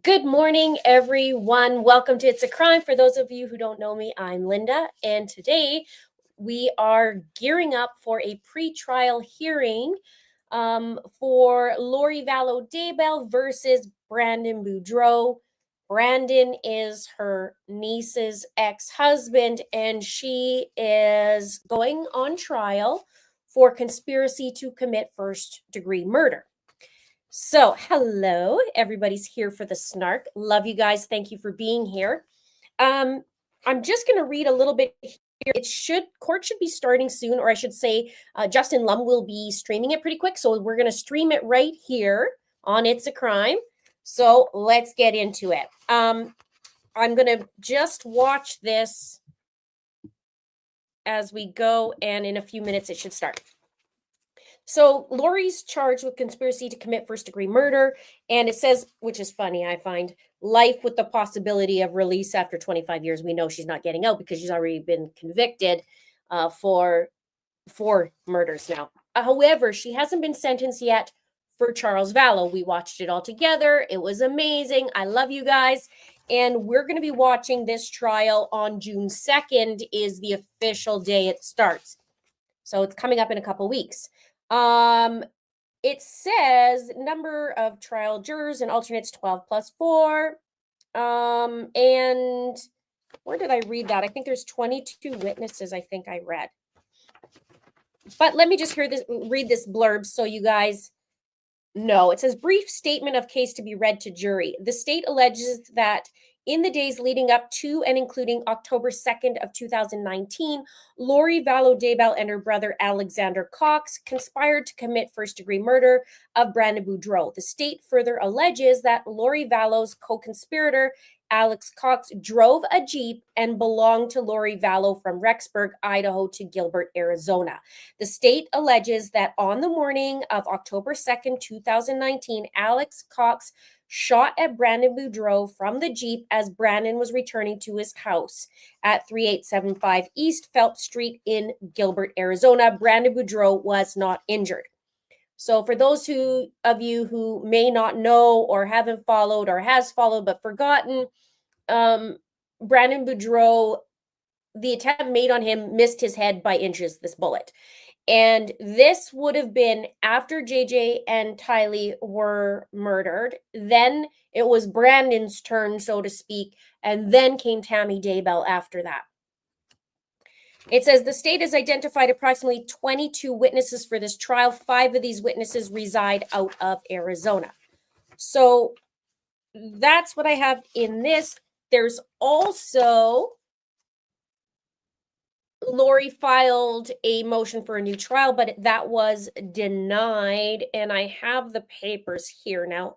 Good morning, everyone. Welcome to It's a Crime. For those of you who don't know me, I'm Linda, and today we are gearing up for a pre-trial hearing for Lori Vallow Daybell versus Brandon Boudreau. Brandon is her niece's ex-husband, and she is going on trial for conspiracy to commit first-degree murder. So, hello, everybody's here for the snark. Love you guys. Thank you for being here. I'm just going to read a little bit here. Court should be starting soon, or I should say, Justin Lum will be streaming it pretty quick. So we're going to stream it right here on It's a Crime. So let's get into it. I'm going to just watch this as we go, and in a few minutes it should start. So Lori's charged with conspiracy to commit first-degree murder, and it says, which is funny, I find, life with the possibility of release after 25 years. We know she's not getting out because she's already been convicted for 4 murders now. However, she hasn't been sentenced yet for Charles Vallow. We watched it all together. It was amazing. I love you guys. And we're going to be watching this trial on June 2nd is the official day it starts. So it's coming up in a couple weeks. It says number of trial jurors and alternates 12 plus 4. And where did I read that? I think there's 22 witnesses, I think I read. But let me just read this blurb so you guys know. It says brief statement of case to be read to jury. The state alleges that in the days leading up to and including October 2nd of 2019, Lori Vallow Daybell and her brother Alexander Cox conspired to commit first-degree murder of Brandon Boudreau. The state further alleges that Lori Vallow's co-conspirator Alex Cox drove a Jeep and belonged to Lori Vallow from Rexburg, Idaho to Gilbert, Arizona. The state alleges that on the morning of October 2nd, 2019, Alex Cox shot at Brandon Boudreau from the Jeep as Brandon was returning to his house at 3875 East Phelps Street in Gilbert, Arizona. Brandon Boudreau was not injured. So for those of you who may not know or haven't followed or has followed but forgotten, Brandon Boudreau, the attempt made on him missed his head by inches, this bullet. And this would have been after JJ and Tylee were murdered. Then it was Brandon's turn, so to speak. And then came Tammy Daybell after that. It says the state has identified approximately 22 witnesses for this trial. 5 of these witnesses reside out of Arizona. So that's what I have in this. There's also Lori filed a motion for a new trial, but that was denied. And I have the papers here. Now,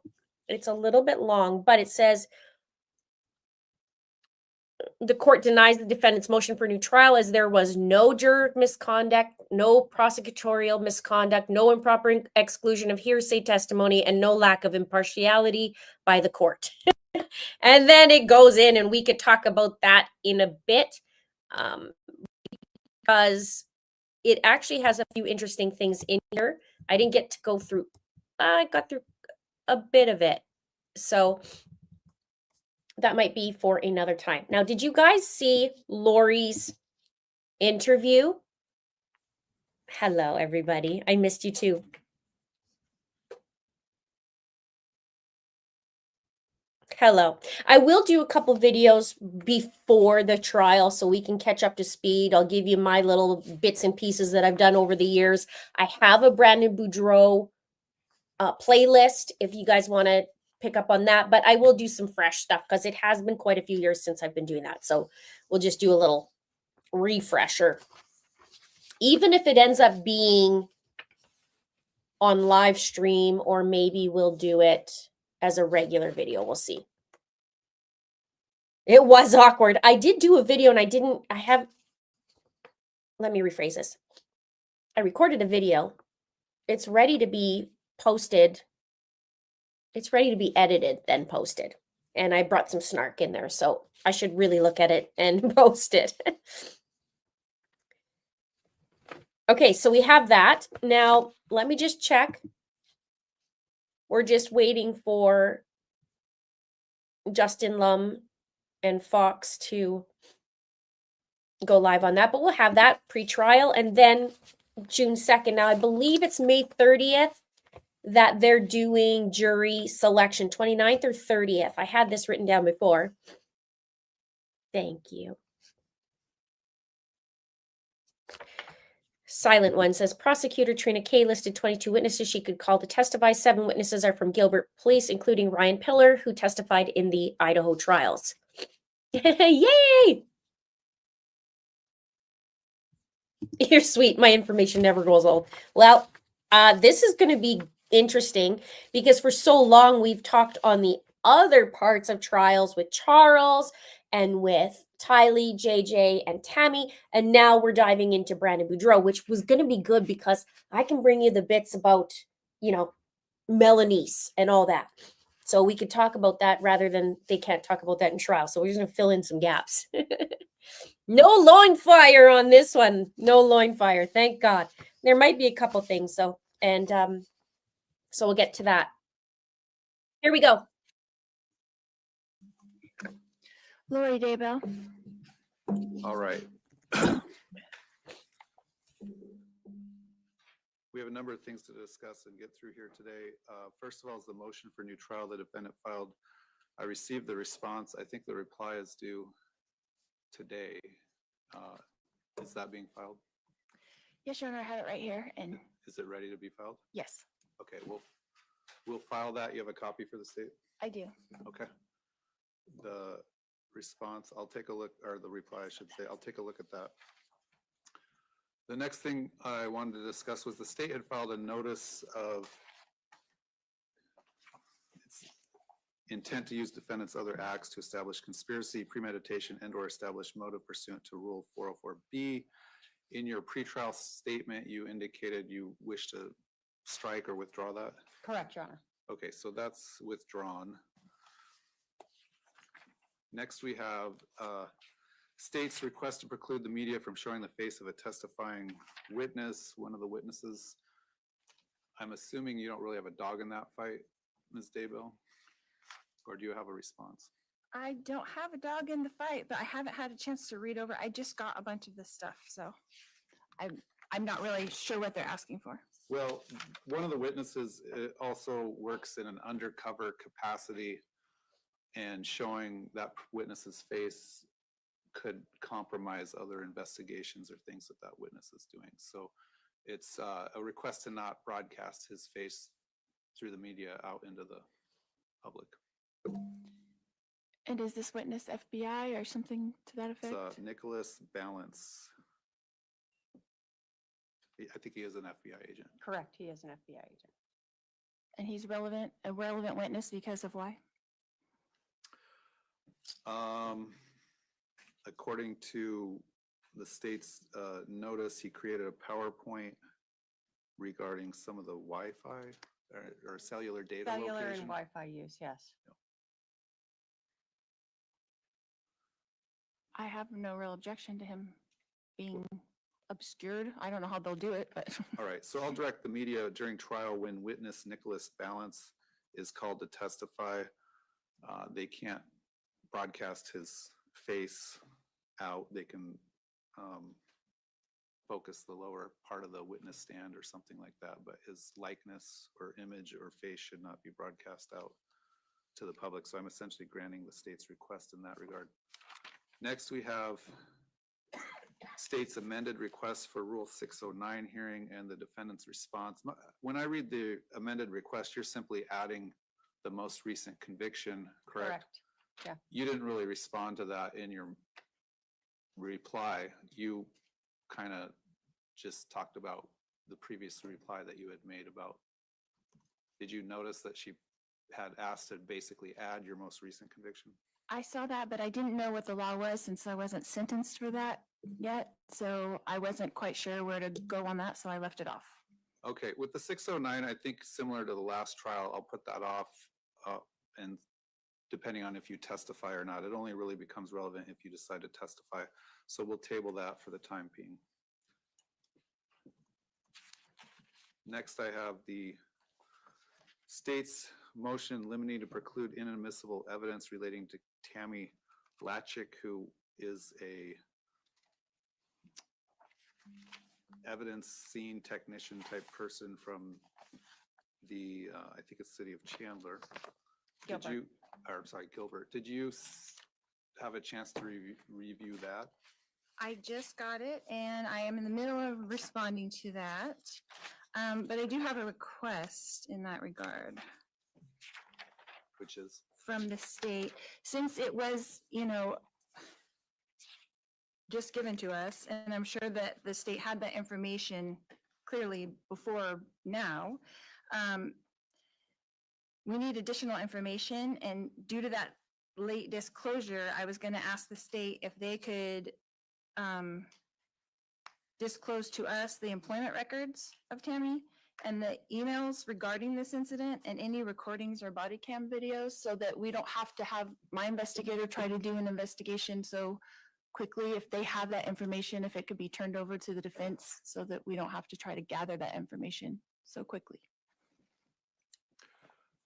it's a little bit long, but it says the court denies the defendant's motion for a new trial as there was no juror misconduct, no prosecutorial misconduct, no improper exclusion of hearsay testimony, and no lack of impartiality by the court. And then it goes in, and we could talk about that in a bit. Because it actually has a few interesting things in here. I didn't get to go through, I got through a bit of it. So that might be for another time. Now, did you guys see Lori's interview? Hello, everybody. I missed you too. Hello. I will do a couple videos before the trial so we can catch up to speed. I'll give you my little bits and pieces that I've done over the years. I have a Brandon Boudreau playlist if you guys want to pick up on that, but I will do some fresh stuff because it has been quite a few years since I've been doing that. So we'll just do a little refresher. Even if it ends up being on live stream, or maybe we'll do it as a regular video. We'll see. It was awkward. I did do a video and let me rephrase this. I recorded a video. It's ready to be posted. It's ready to be edited, then posted. And I brought some snark in there, so I should really look at it and post it. Okay, so we have that. Now, let me just check. We're just waiting for Justin Lum and Fox to go live on that, but we'll have that pre-trial, and then June 2nd. Now I believe it's May 30th that they're doing jury selection, 29th or 30th. I had this written down before. Thank you. Silent One says, Prosecutor Trina Kay listed 22 witnesses she could call to testify. 7 witnesses are from Gilbert Police, including Ryan Pillar, who testified in the Idaho trials. Yay! You're sweet. My information never goes old. Well, this is going to be interesting because for so long we've talked on the other parts of trials with Charles and with Tylee, JJ, and Tammy, and now we're diving into Brandon Boudreau, which was going to be good because I can bring you the bits about, Melanice and all that. So we could talk about that rather than they can't talk about that in trial. So we're just going to fill in some gaps. No loin fire on this one. No loin fire. Thank God. There might be a couple things though. And so we'll get to that. Here we go. Lori Daybell. All right. We have a number of things to discuss and get through here today. First of all is the motion for new trial the defendant filed. I received the response. I think the reply is due today. Is that being filed? Yes, Your Honor, I have it right here. And Is it ready to be filed? yes, Okay, we'll file that. You have a copy for the state? I do. Okay. The response, I'll take a look, or the reply, I should say, I'll take a look at that. The next thing I wanted to discuss was the state had filed a notice of its intent to use defendant's other acts to establish conspiracy, premeditation, and/or establish motive pursuant to Rule 404B. In your pretrial statement, you indicated you wish to strike or withdraw that? Correct, Your Honor. Okay, so that's withdrawn. Next, we have state's request to preclude the media from showing the face of a testifying witness, one of the witnesses. I'm assuming you don't really have a dog in that fight, Ms. Daybell? Or do you have a response? I don't have a dog in the fight, but I haven't had a chance to read over. I just got a bunch of this stuff, so I'm not really sure what they're asking for. Well, one of the witnesses also works in an undercover capacity, and showing that witness's face could compromise other investigations or things that that witness is doing. So it's a request to not broadcast his face through the media out into the public. And is this witness FBI or something to that effect? It's Nicholas Balance. I think he is an FBI agent. Correct, he is an FBI agent. And he's a relevant witness because of why? According to the state's notice, he created a PowerPoint regarding some of the Wi-Fi or cellular data Cellular location. and Wi-Fi use, yes. I have no real objection to him being obscured. I don't know how they'll do it, but All right, so I'll direct the media during trial when witness Nicholas Balance is called to testify. They can't broadcast his face out. They can focus the lower part of the witness stand or something like that, but his likeness or image or face should not be broadcast out to the public. So I'm essentially granting the state's request in that regard. Next, we have state's amended request for Rule 609 hearing and the defendant's response. When I read the amended request, you're simply adding the most recent conviction, correct? Correct, yeah. You didn't really respond to that in your reply. You kind of just talked about the previous reply that you had made about, did you notice that she had asked to basically add your most recent conviction? I saw that, but I didn't know what the law was since I wasn't sentenced for that yet. So I wasn't quite sure where to go on that, so I left it off. Okay, with the 609, I think similar to the last trial, I'll put that off and depending on if you testify or not, it only really becomes relevant if you decide to testify. So we'll table that for the time being. Next, I have the state's motion limiting to preclude inadmissible evidence relating to Tammy Latchik, who is a evidence scene technician type person from the, I think it's city of Chandler. Did Gilbert. you, or sorry, Gilbert, did you have a chance to review that? I just got it and I am in the middle of responding to that. But I do have a request in that regard Which is, from the state, since it was, just given to us, and I'm sure that the state had that information clearly before now. We need additional information, and due to that late disclosure, I was gonna ask the state if they could disclose to us the employment records of Tammy and the emails regarding this incident and any recordings or body cam videos, so that we don't have to have my investigator try to do an investigation so quickly. If they have that information, if it could be turned over to the defense so that we don't have to try to gather that information so quickly.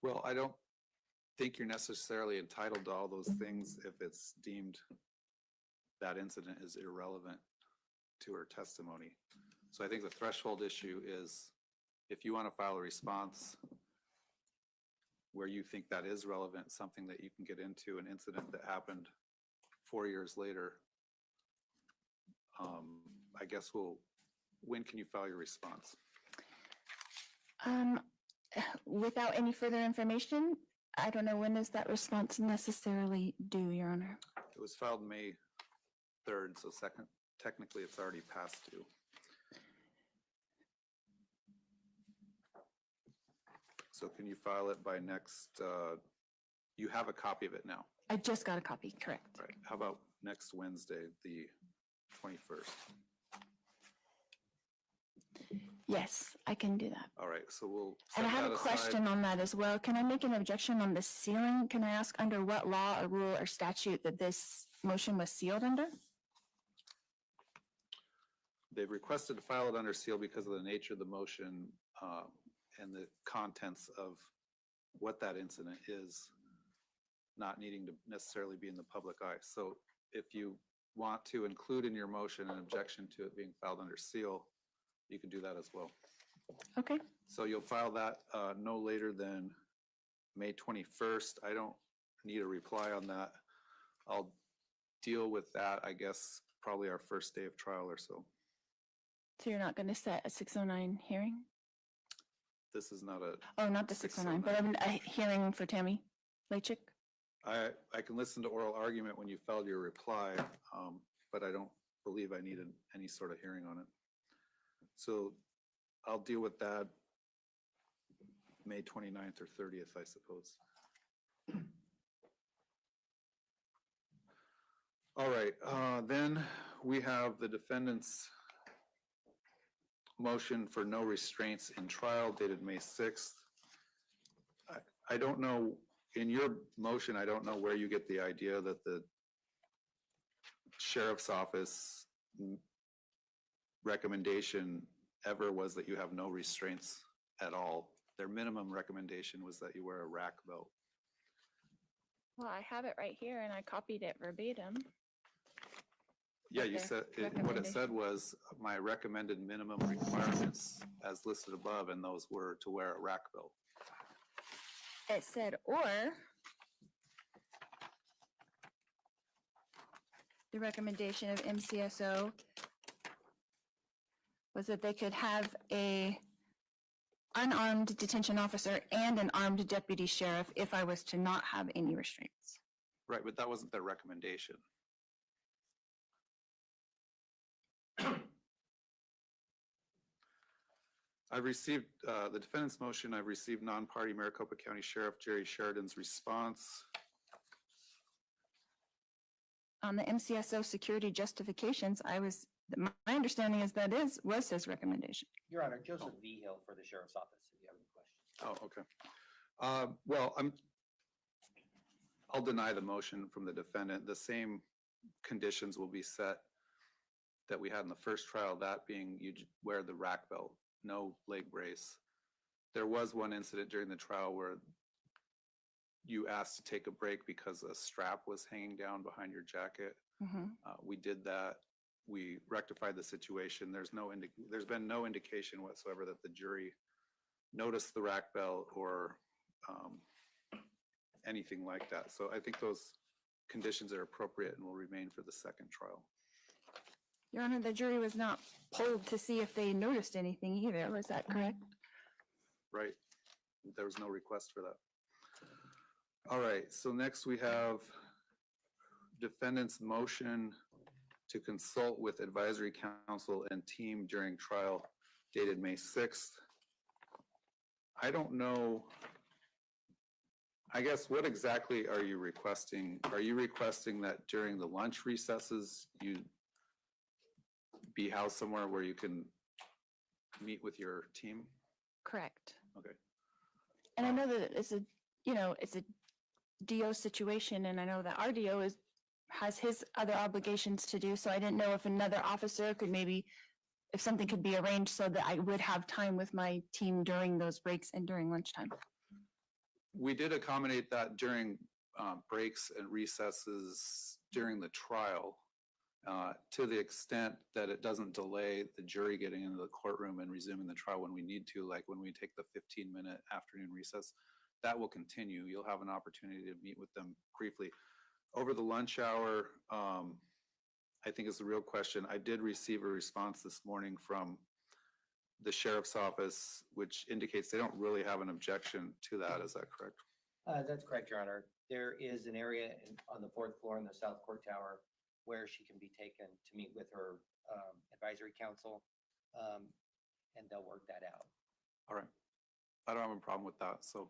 well, I don't think you're necessarily entitled to all those things if it's deemed that incident is irrelevant to her testimony. So I think the threshold issue is if you want to file a response where you think that is relevant, something that you can get into an incident that happened 4 years later, I guess when can you file your response? Without any further information, I don't know, when is that response necessarily due, Your Honor? It was filed May 3rd, so technically it's already past due. So can you file it by next, you have a copy of it now, I just got a copy, correct? right? How about next Wednesday, the 21st? Yes, I can do that. All right, so we'll And set I have that a aside. question on that as well. Can I make an objection on the sealing? Can I ask under what law or rule or statute that this motion was sealed under? They've requested to file it under seal because of the nature of the motion and the contents of what that incident is, not needing to necessarily be in the public eye. So if you want to include in your motion an objection to it being filed under seal, you can do that as well. Okay, So you'll file that no later than May 21st. I don't need a reply on that. I'll deal with that, I guess, probably our first day of trial or so. so you're not going to set a 609 hearing? This is not a, Oh, not the 609, but a hearing for Tammy Latchik? I can listen to oral argument when you filed your reply, but I don't believe I needed any sort of hearing on it. So I'll deal with that May 29th or 30th, I suppose. All right, then we have the defendant's motion for no restraints in trial dated May 6th. I don't know, in your motion, I don't know where you get the idea that the sheriff's office recommendation ever was that you have no restraints at all. Their minimum recommendation was that you wear a rack belt. Well, I have it right here and I copied it verbatim. Yeah, you Okay, said, what it said was my recommended minimum requirements as listed above, and those were to wear a rack belt. It said, or the recommendation of MCSO was that they could have a unarmed detention officer and an armed deputy sheriff if I was to not have any restraints. Right, but that wasn't their recommendation. I've received, the defendant's motion, I've received non-party Maricopa County Sheriff Jerry Sheridan's response. On the MCSO security justifications, my understanding is that was his recommendation. Your Honor, Joseph V. Hill for the Sheriff's Office, if you have any questions. Oh, okay. Well, I'll deny the motion from the defendant. The same conditions will be set that we had in the first trial, that being you wear the rack belt, no leg brace. There was one incident during the trial where you asked to take a break because a strap was hanging down behind your jacket. We did that. We rectified the situation. There's been no indication whatsoever that the jury noticed the rack belt or anything like that. So I think those conditions are appropriate and will remain for the second trial. Your Honor, the jury was not polled to see if they noticed anything either. Was that correct? Right. There was no request for that. All right, so next we have defendant's motion to consult with advisory council and team during trial dated May 6th. I don't know, I guess, what exactly are you requesting? Are you requesting that during the lunch recesses, you be housed somewhere where you can meet with your team? Correct. Okay. And I know that it's a, it's a DO situation, and I know that our DO has his other obligations to do, so I didn't know if another officer could maybe, if something could be arranged so that I would have time with my team during those breaks and during lunchtime. We did accommodate that during breaks and recesses during the trial, to the extent that it doesn't delay the jury getting into the courtroom and resuming the trial when we need to, like when we take the 15-minute afternoon recess. That will continue. You'll have an opportunity to meet with them briefly. Over the lunch hour, I think is the real question. I did receive a response this morning from the sheriff's office, which indicates they don't really have an objection to that. Is that correct? That's correct, Your Honor. There is an area on the 4th floor in the South Court Tower where she can be taken to meet with her advisory council, and they'll work that out. All right. I don't have a problem with that. So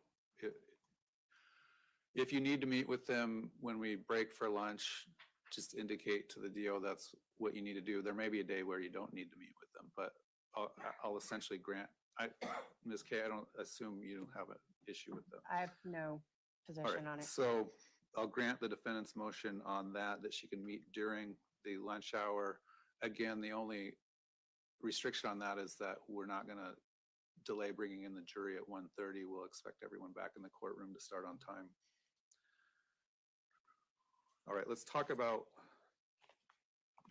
if you need to meet with them when we break for lunch, just indicate to the DO that's what you need to do. There may be a day where you don't need to meet with them, but I'll essentially grant. Ms. Kay, I don't assume you have an issue with that. I have no All position right, on it. so I'll grant the defendant's motion on that she can meet during the lunch hour. Again, the only restriction on that is that we're not going to delay bringing in the jury at 1:30. We'll expect everyone back in the courtroom to start on time. All right, let's talk about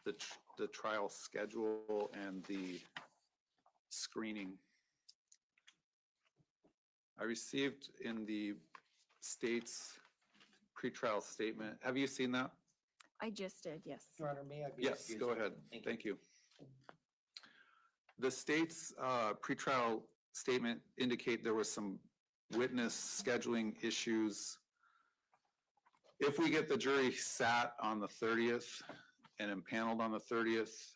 the trial schedule and the screening. I received in the state's pretrial statement. Have you seen that? I just did, yes. Your Honor, may I be Yes, excused? go ahead. Thank you. The state's pretrial statement indicate there was some witness scheduling issues. If we get the jury sat on the 30th and impaneled on the 30th,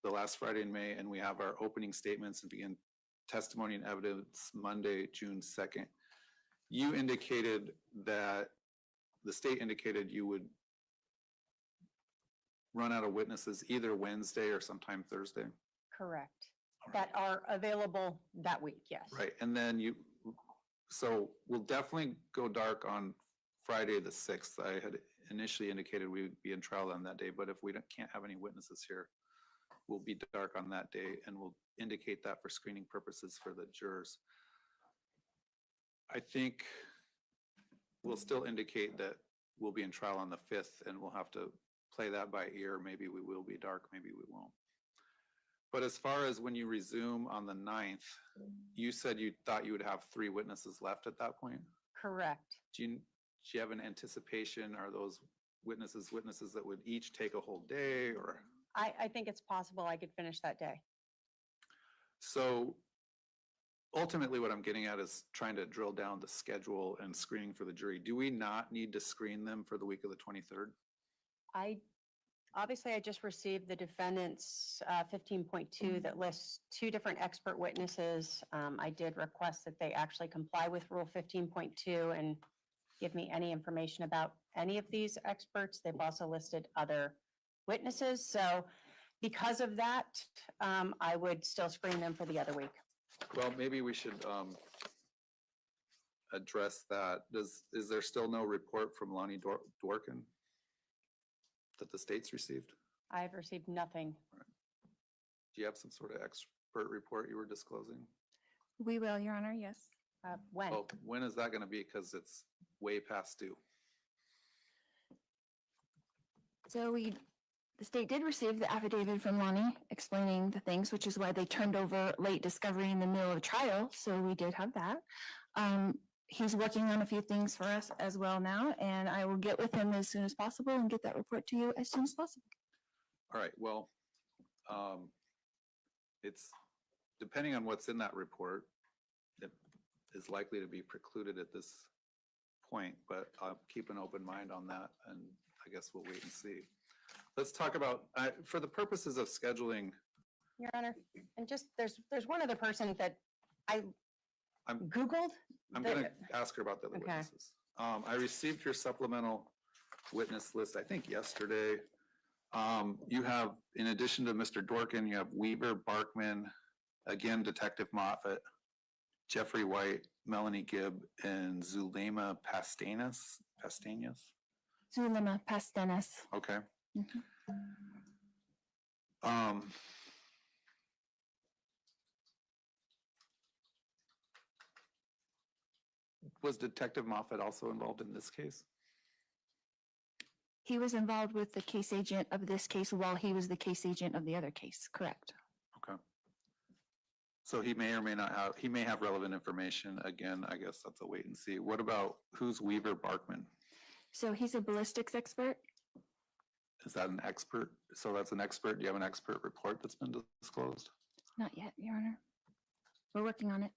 the last Friday in May, and we have our opening statements and begin testimony and evidence Monday, June 2nd, you indicated that the state indicated you would run out of witnesses either Wednesday or sometime Thursday. Correct. That are available that week, yes. Right, and then so we'll definitely go dark on Friday the 6th. I had initially indicated we would be in trial on that day, but if we can't have any witnesses here, we'll be dark on that day, and we'll indicate that for screening purposes for the jurors. I think we'll still indicate that we'll be in trial on the 5th, and we'll have to play that by ear. Maybe we will be dark, maybe we won't. But as far as when you resume on the 9th, you said you thought you would have 3 witnesses left at that point? Correct. Do you have an anticipation? Are those witnesses that would each take a whole day, or? I think it's possible I could finish that day. So ultimately what I'm getting at is trying to drill down the schedule and screening for the jury. Do we not need to screen them for the week of the 23rd? Obviously, I just received the defendant's 15.2 that lists 2 different expert witnesses. I did request that they actually comply with Rule 15.2 and give me any information about any of these experts. They've also listed other witnesses. So because of that, I would still screen them for the other week. Well, maybe we should address that. Is there still no report from Lonnie Dworkin that the state's received? I have received nothing. Do you have some sort of expert report you were disclosing? We will, Your Honor, yes. When? Well, when is that gonna be? Cause it's way past due. So the state did receive the affidavit from Lonnie explaining the things, which is why they turned over late discovery in the middle of trial. So we did have that. He's working on a few things for us as well now, and I will get with him as soon as possible and get that report to you as soon as possible. All right, well, it's, depending on what's in that report, it is likely to be precluded at this point, but I'll keep an open mind on that, and I guess we'll wait and see. Let's talk about, for the purposes of scheduling, Your Honor, and just, there's one other person that I'm Googled. I'm the- gonna ask her about the other Okay. witnesses. I received your supplemental witness list, I think yesterday. You have, in addition to Mr. Dorkin, you have Weaver, Barkman, again, Detective Moffett, Jeffrey White, Melanie Gibb, and Zulema Pastanas. Zulema Pastenas. Okay. Mhm. Was Detective Moffett also involved in this case? He was involved with the case agent of this case while he was the case agent of the other case, correct? Okay. So he may or may not have, he may have relevant information. Again, I guess that's a wait and see. What about, who's Weaver Barkman? So he's a ballistics expert. Is that an expert? So that's an expert. Do you have an expert report that's been disclosed? Not yet, Your Honor. We're working on it.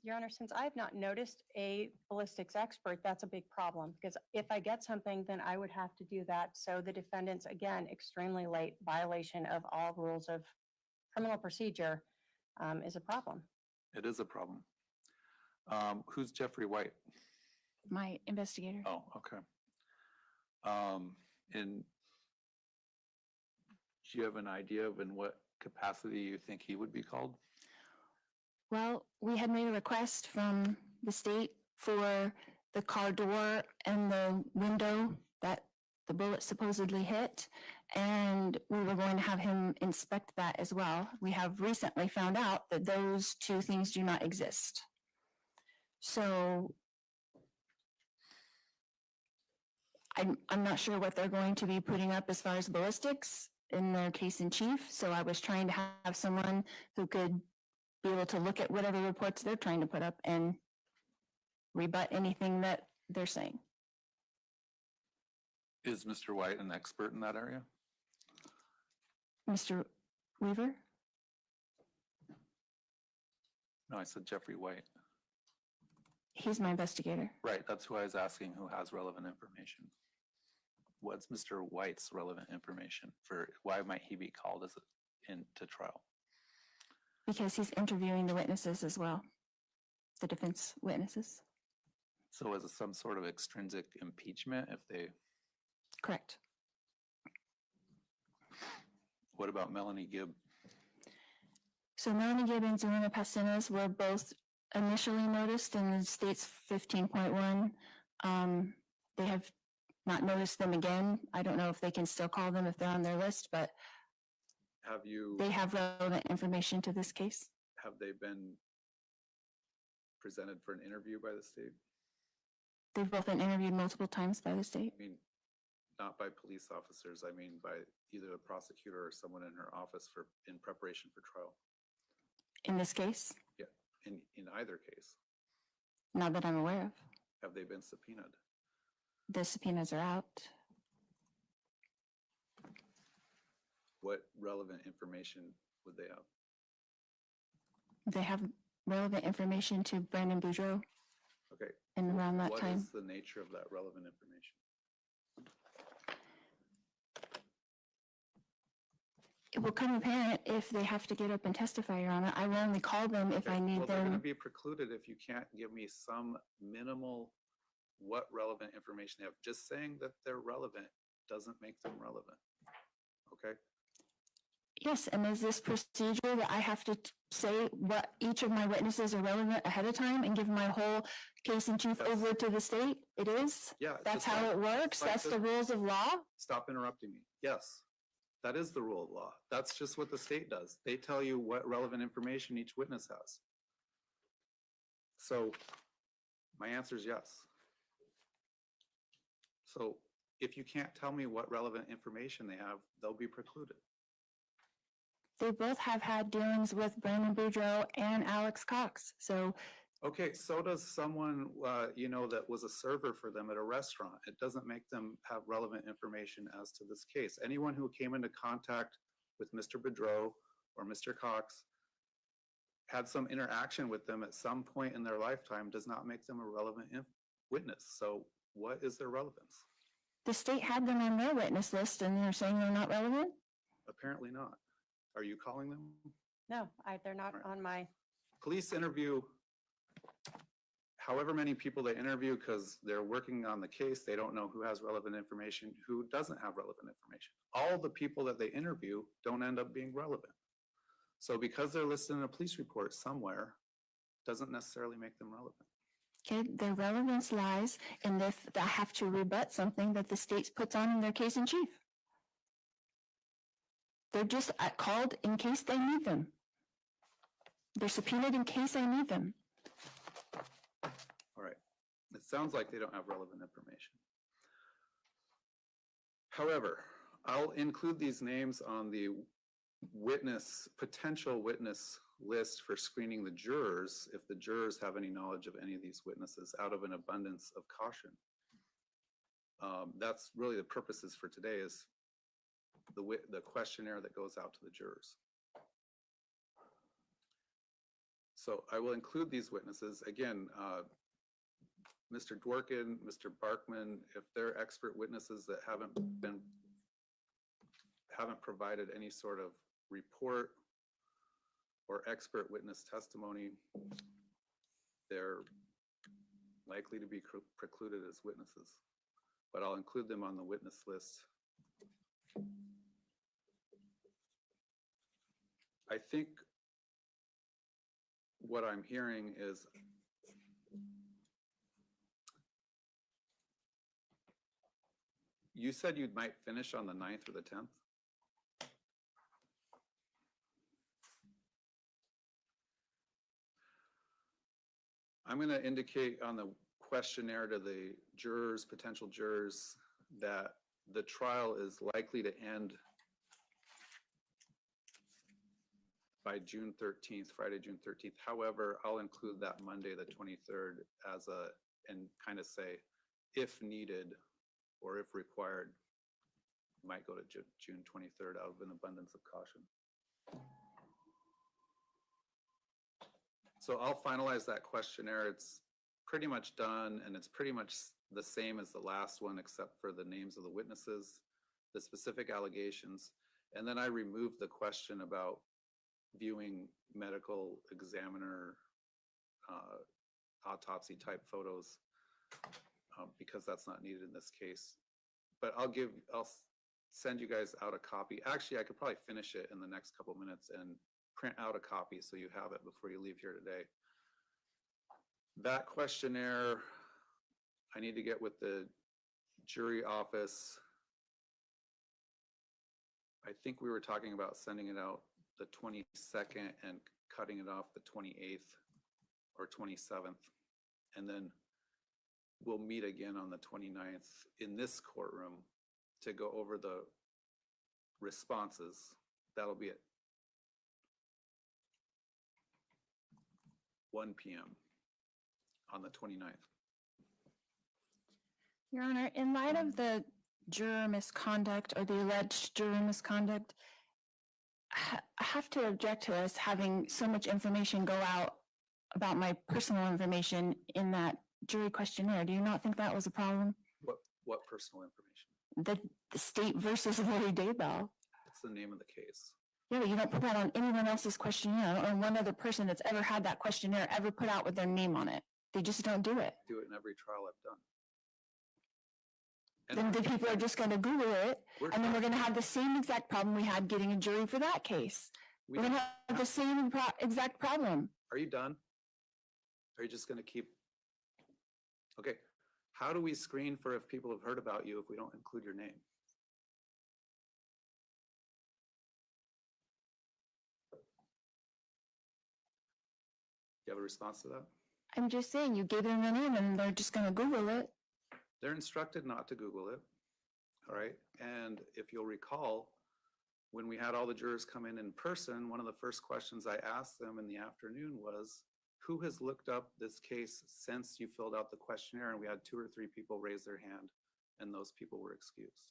Your Honor, since I have not noticed a ballistics expert, that's a big problem, because if I get something, then I would have to do that. So the defendant's, again, extremely late violation of all rules of criminal procedure is a problem. It is a problem. Who's Jeffrey White? My investigator. Oh, okay. And do you have an idea of in what capacity you think he would be called? Well, we had made a request from the state for the car door and the window that the bullet supposedly hit, and we were going to have him inspect that as well. We have recently found out that those two things do not exist. So I'm not sure what they're going to be putting up as far as ballistics in their case in chief, so I was trying to have someone who could be able to look at whatever reports they're trying to put up and rebut anything that they're saying. Is Mr. White an expert in that area? Mr. Weaver? No, I said Jeffrey White. He's my investigator. Right, that's who I was asking, who has relevant information. What's Mr. White's relevant information for, why might he be called as into trial? Because he's interviewing the witnesses as well, the defense witnesses. So is it some sort of extrinsic impeachment if they, Correct. what about Melanie Gibb? So Melanie Gibb and Zulema Pastenas were both initially noticed in the state's 15.1. They have not noticed them again. I don't know if they can still call them if they're on their list, but Have you, they have relevant information to this case. have they been presented for an interview by the state? They've both been interviewed multiple times by the state. I mean, not by police officers, I mean by either a prosecutor or someone in her office for, in preparation for trial, In this case, in either case. not that I'm aware of. Have they been subpoenaed? The subpoenas are out. What relevant information would they have? They have relevant information to Brandon Boudreaux Okay. and around that What time. is the nature of that relevant information? It will come apparent if they have to get up and testify, Your Honor. I will only call them if Okay, I need well, they're gonna them. be precluded if you can't give me some minimal, what relevant information they have. Just saying that they're relevant doesn't make them relevant. Okay? Yes, and is this procedure that I have to say what each of my witnesses are relevant ahead of time and give my whole case in chief Yes. over to the state? It is? Yeah. That's just how like- it works? like That's the- the rules of law? Stop interrupting me. Yes. That is the rule of law. That's just what the state does. They tell you what relevant information each witness has. So my answer is yes. So if you can't tell me what relevant information they have, they'll be precluded. They both have had dealings with Brandon Boudreaux and Alex Cox. So Okay, so does someone, you know, that was a server for them at a restaurant. It doesn't make them have relevant information as to this case. Anyone who came into contact with Mr. Boudreaux or Mr. Cox had some interaction with them at some point in their lifetime does not make them a relevant witness. So what is their relevance? the state had them on their witness list and they're saying they're not relevant? Apparently not. Are you calling them? No, they're not Right. on my, Police interview however many people they interview because they're working on the case. They don't know who has relevant information, who doesn't have relevant information. All the people that they interview don't end up being relevant. So because they're listed in a police report somewhere, doesn't necessarily make them relevant. Okay, their relevance lies in if they have to rebut something that the state puts on in their case in chief. They're just called in case they need them. They're subpoenaed in case I need them. All right. It sounds like they don't have relevant information. However, I'll include these names on the potential witness list for screening the jurors if the jurors have any knowledge of any of these witnesses out of an abundance of caution. That's really the purposes for today is the questionnaire that goes out to the jurors. So I will include these witnesses. Again, Mr. Dworkin, Mr. Barkman, if they're expert witnesses that haven't provided any sort of report or expert witness testimony, they're likely to be precluded as witnesses. But I'll include them on the witness list. I think what I'm hearing is you said you might finish on the 9th or the 10th? I'm going to indicate on the questionnaire to the jurors, potential jurors, that the trial is likely to end by June 13th, Friday, June 13th. However, I'll include that Monday, the 23rd as and kind of say, if needed or if required, might go to June 23rd out of an abundance of caution. So I'll finalize that questionnaire. It's pretty much done and it's pretty much the same as the last one except for the names of the witnesses, the specific allegations, and then I removed the question about viewing medical examiner autopsy type photos because that's not needed in this case. But I'll send you guys out a copy. Actually, I could probably finish it in the next couple minutes and print out a copy so you have it before you leave here today. That questionnaire, I need to get with the jury office. I think we were talking about sending it out the 22nd and cutting it off the 28th or 27th. And then we'll meet again on the 29th in this courtroom to go over the responses. That'll be at 1 p.m. on the 29th. Your Honor, in light of the juror misconduct or the alleged juror misconduct, I have to object to us having so much information go out about my personal information in that jury questionnaire. Do you not think that was a problem? What personal information? The state versus Lori Daybell. What's the name of the case? Yeah, but you don't put that on anyone else's questionnaire. I don't know one other person that's ever had that questionnaire ever put out with their name on it. They just don't do it. Do it in every trial I've done. Then the people are just going to Google it, and then we're going to have the same exact problem we had getting a jury for that case. We're going to have the same exact problem. Are you done? Are you just going to keep? Okay. How do we screen for if people have heard about you if we don't include your name? You have a response to that? I'm just saying, you gave them the name and they're just gonna Google it. They're instructed not to Google it. All right. And if you'll recall, when we had all the jurors come in person, one of the first questions I asked them in the afternoon was, who has looked up this case since you filled out the questionnaire? And we had 2 or 3 people raise their hand, and those people were excused.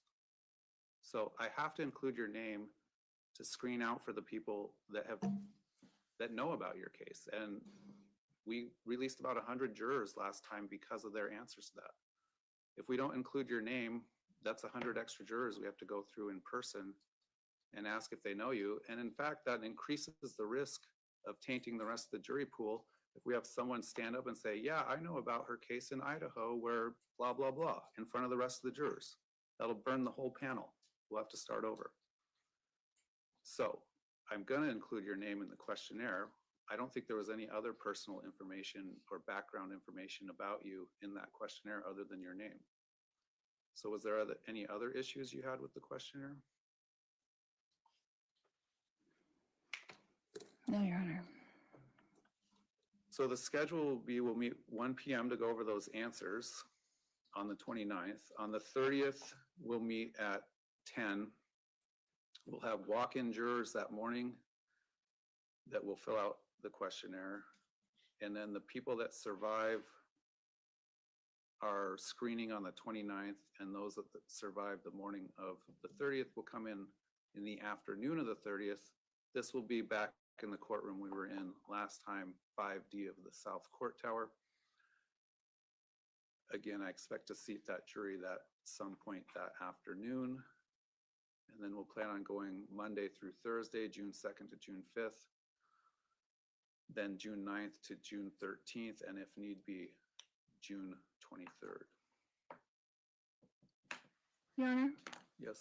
So I have to include your name to screen out for the people that know about your case. And we released about 100 jurors last time because of their answers to that. If we don't include your name, that's 100 extra jurors we have to go through in person and ask if they know you. And in fact, that increases the risk of tainting the rest of the jury pool. If we have someone stand up and say, yeah, I know about her case in Idaho where blah, blah, blah, in front of the rest of the jurors, that'll burn the whole panel. We'll have to start over. So I'm gonna include your name in the questionnaire. I don't think there was any other personal information or background information about you in that questionnaire other than your name. So was there any other issues you had with the questionnaire? No, Your Honor. So the schedule will be, we'll meet 1 p.m. to go over those answers on the 29th. On the 30th, we'll meet at 10. We'll have walk-in jurors that morning that will fill out the questionnaire. And then the people that survive our screening on the 29th, and those that survive the morning of the 30th will come in the afternoon of the 30th. This will be back in the courtroom we were in last time, 5D of the South Court Tower. Again, I expect to seat that jury at some point that afternoon. And then we'll plan on going Monday through Thursday, June 2nd to June 5th. Then June 9th to June 13th, and if need be, June 23rd. Your Honor, Yes.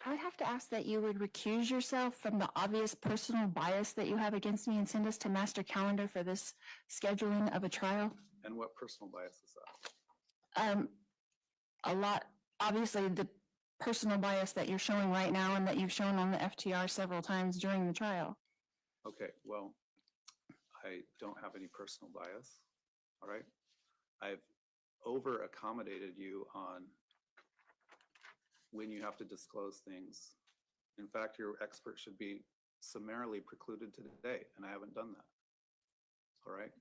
I would have to ask that you would recuse yourself from the obvious personal bias that you have against me and send us to master calendar for this scheduling of a trial. And what personal bias is that? A lot, obviously, the personal bias that you're showing right now and that you've shown on the FTR several times during the trial. Okay, well, I don't have any personal bias, all right? I've over accommodated you on when you have to disclose things. In fact, your expert should be summarily precluded today, and I haven't done that. All right?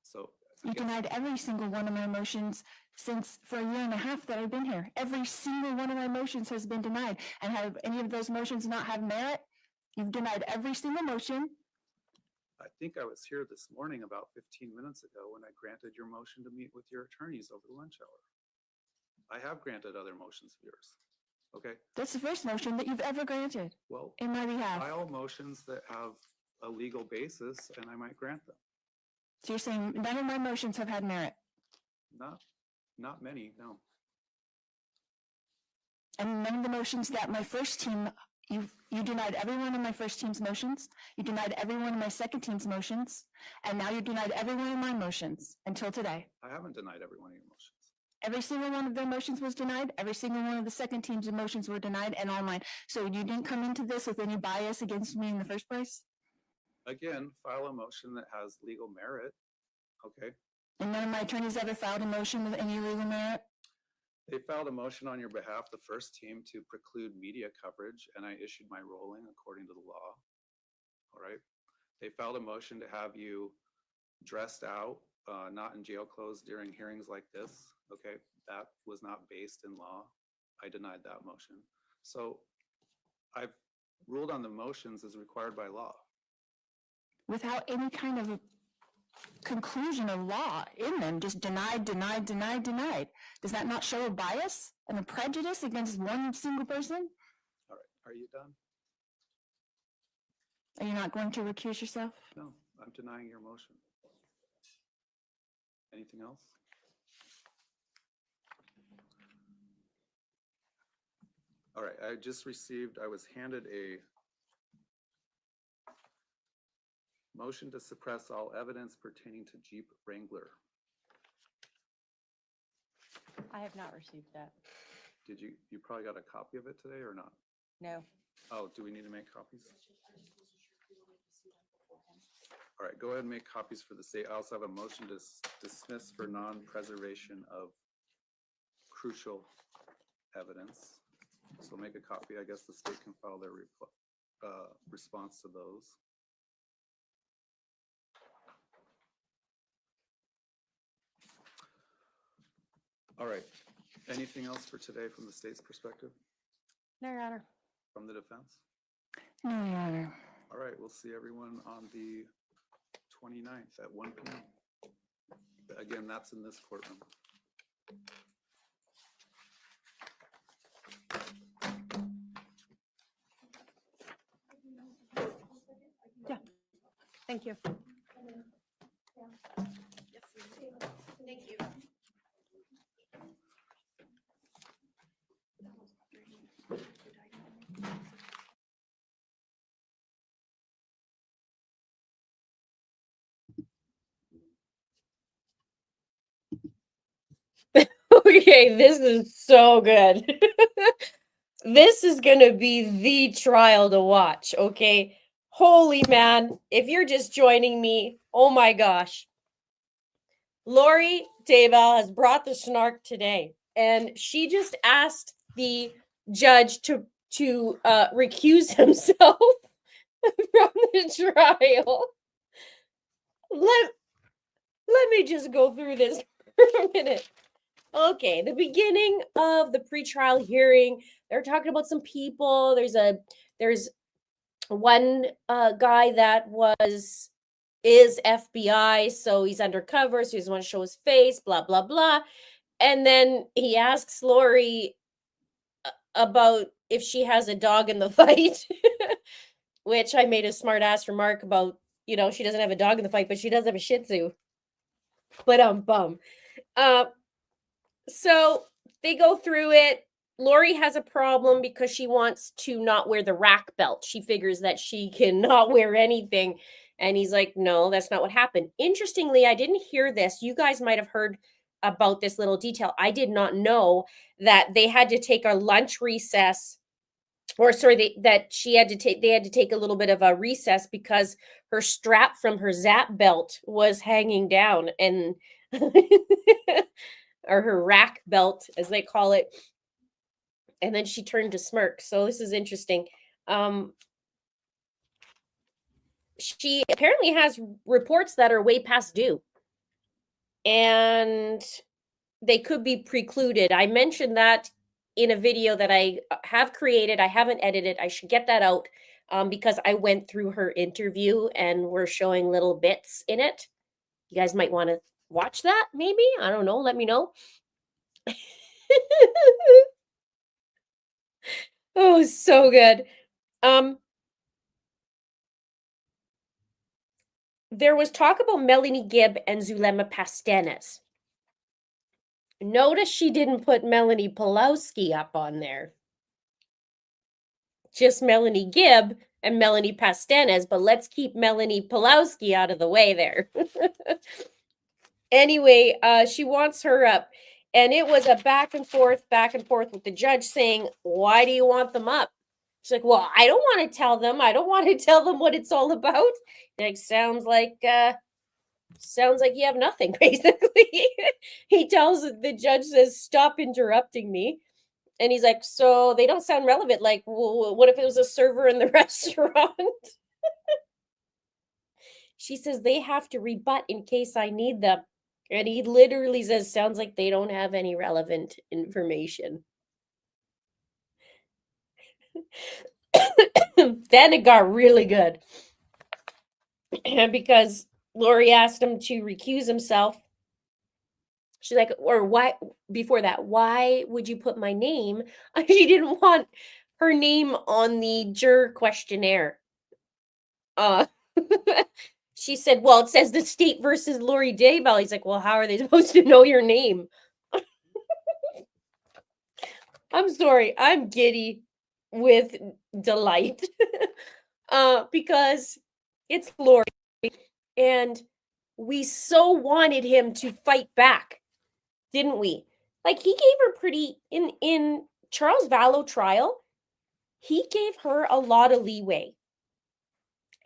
So You denied every single one of my motions since for a year and a half that I've been here. Every single one of my motions has been denied. And have any of those motions not have merit? You've denied every single motion. I think I was here this morning about 15 minutes ago when I granted your motion to meet with your attorneys over the lunch hour. I have granted other motions of yours. Okay, That's the first motion that you've ever granted well, in my behalf. file motions that have a legal basis and I might grant them. So you're saying none of my motions have had merit? Not many, no. And none of the motions that my first team, you denied every one of my first team's motions. You denied every one of my second team's motions. And now you denied every one of my motions until today. I haven't denied every one of your motions. Every single one of their motions was denied. Every single one of the second team's motions were denied, and all mine. So you didn't come into this with any bias against me in the first place? Again, file a motion that has legal merit, okay? And none of my attorneys ever filed a motion with any legal merit? They filed a motion on your behalf, the first team, to preclude media coverage, and I issued my ruling according to the law, all right? They filed a motion to have you dressed out, not in jail clothes during hearings like this, okay? That was not based in law. I denied that motion. So I've ruled on the motions as required by law. Without any kind of a conclusion of law in them, just denied, denied, denied, denied. Does that not show a bias and a prejudice against one single person? All right, are you done? Are you not going to recuse yourself? No, I'm denying your motion. Anything else? All right, I was handed a motion to suppress all evidence pertaining to Jeep Wrangler. I have not received that. Did you probably got a copy of it today or not? No. Oh, do we need to make copies? All right, go ahead and make copies for the state. I also have a motion to dismiss for non-preservation of crucial evidence. So make a copy. I guess the state can file their response to those. All right. Anything else for today from the state's perspective, No, Your Honor. from the defense? No, Your Honor. All right, we'll see everyone on the 29th at 1 p.m. Again, that's in this courtroom. Thank you. Thank you. Okay, this is so good. This is gonna be the trial to watch, okay? Holy man, if you're just joining me, oh my gosh. Lori Daybell has brought the snark today, and she just asked the judge to recuse himself from the trial. Let me just go through this for a minute. Okay, the beginning of the pretrial hearing, they're talking about some people. There's one guy that is FBI, so he's undercover, so he doesn't want to show his face, blah blah blah. And then he asks Lori about if she has a dog in the fight, which I made a smart ass remark about. You know, she doesn't have a dog in the fight, but she does have a Shih Tzu. But bum. So they go through it. Lori has a problem because she wants to not wear the rack belt. She figures that she can not wear anything. And he's like, no, that's not what happened. Interestingly, I didn't hear this. You guys might have heard about this little detail. I did not know that they had to take a lunch recess, or sorry, they had to take a little bit of a recess because her strap from her zap belt was hanging down, and or her rack belt, as they call it. And then she turned to smirk. So this is interesting. She apparently has reports that are way past due, and they could be precluded. I mentioned that in a video that I have created. I haven't edited. I should get that out because I went through her interview and we're showing little bits in it. You guys might want to watch that, maybe. I don't know. Let me know. Oh, so good. There was talk about Melanie Gibb and Zulema Pastanes. Notice she didn't put Melanie Pulowski up on there. Just Melanie Gibb and Melanie Pastanes, but let's keep Melanie Pulowski out of the way there. Anyway, she wants her up. And it was a back and forth with the judge saying, why do you want them up? She's like, well, I don't want to tell them. I don't want to tell them what it's all about. Like, sounds like you have nothing, basically. He tells the judge, says, stop interrupting me. And he's like, so they don't sound relevant. Like, well, what if it was a server in the restaurant? She says, they have to rebut in case I need them. And he literally says, sounds like they don't have any relevant information. Then it got really good. Because Lori asked him to recuse himself. She's like, or why, before that, why would you put my name? She didn't want her name on the juror questionnaire. She said, well, it says the state versus Lori Daybell. He's like, well, how are they supposed to know your name? I'm sorry, I'm giddy with delight. Because it's Lori, and we so wanted him to fight back, didn't we? Like, he gave her pretty, in Charles Vallow trial, he gave her a lot of leeway.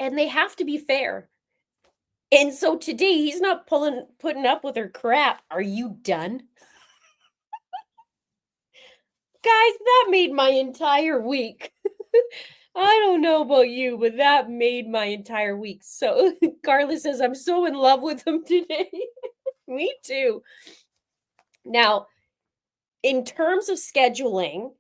And they have to be fair. And so today he's not putting up with her crap. Are you done? Guys, that made my entire week. I don't know about you, but that made my entire week. So Carla says, I'm so in love with him today. Me too. Now, in terms of scheduling,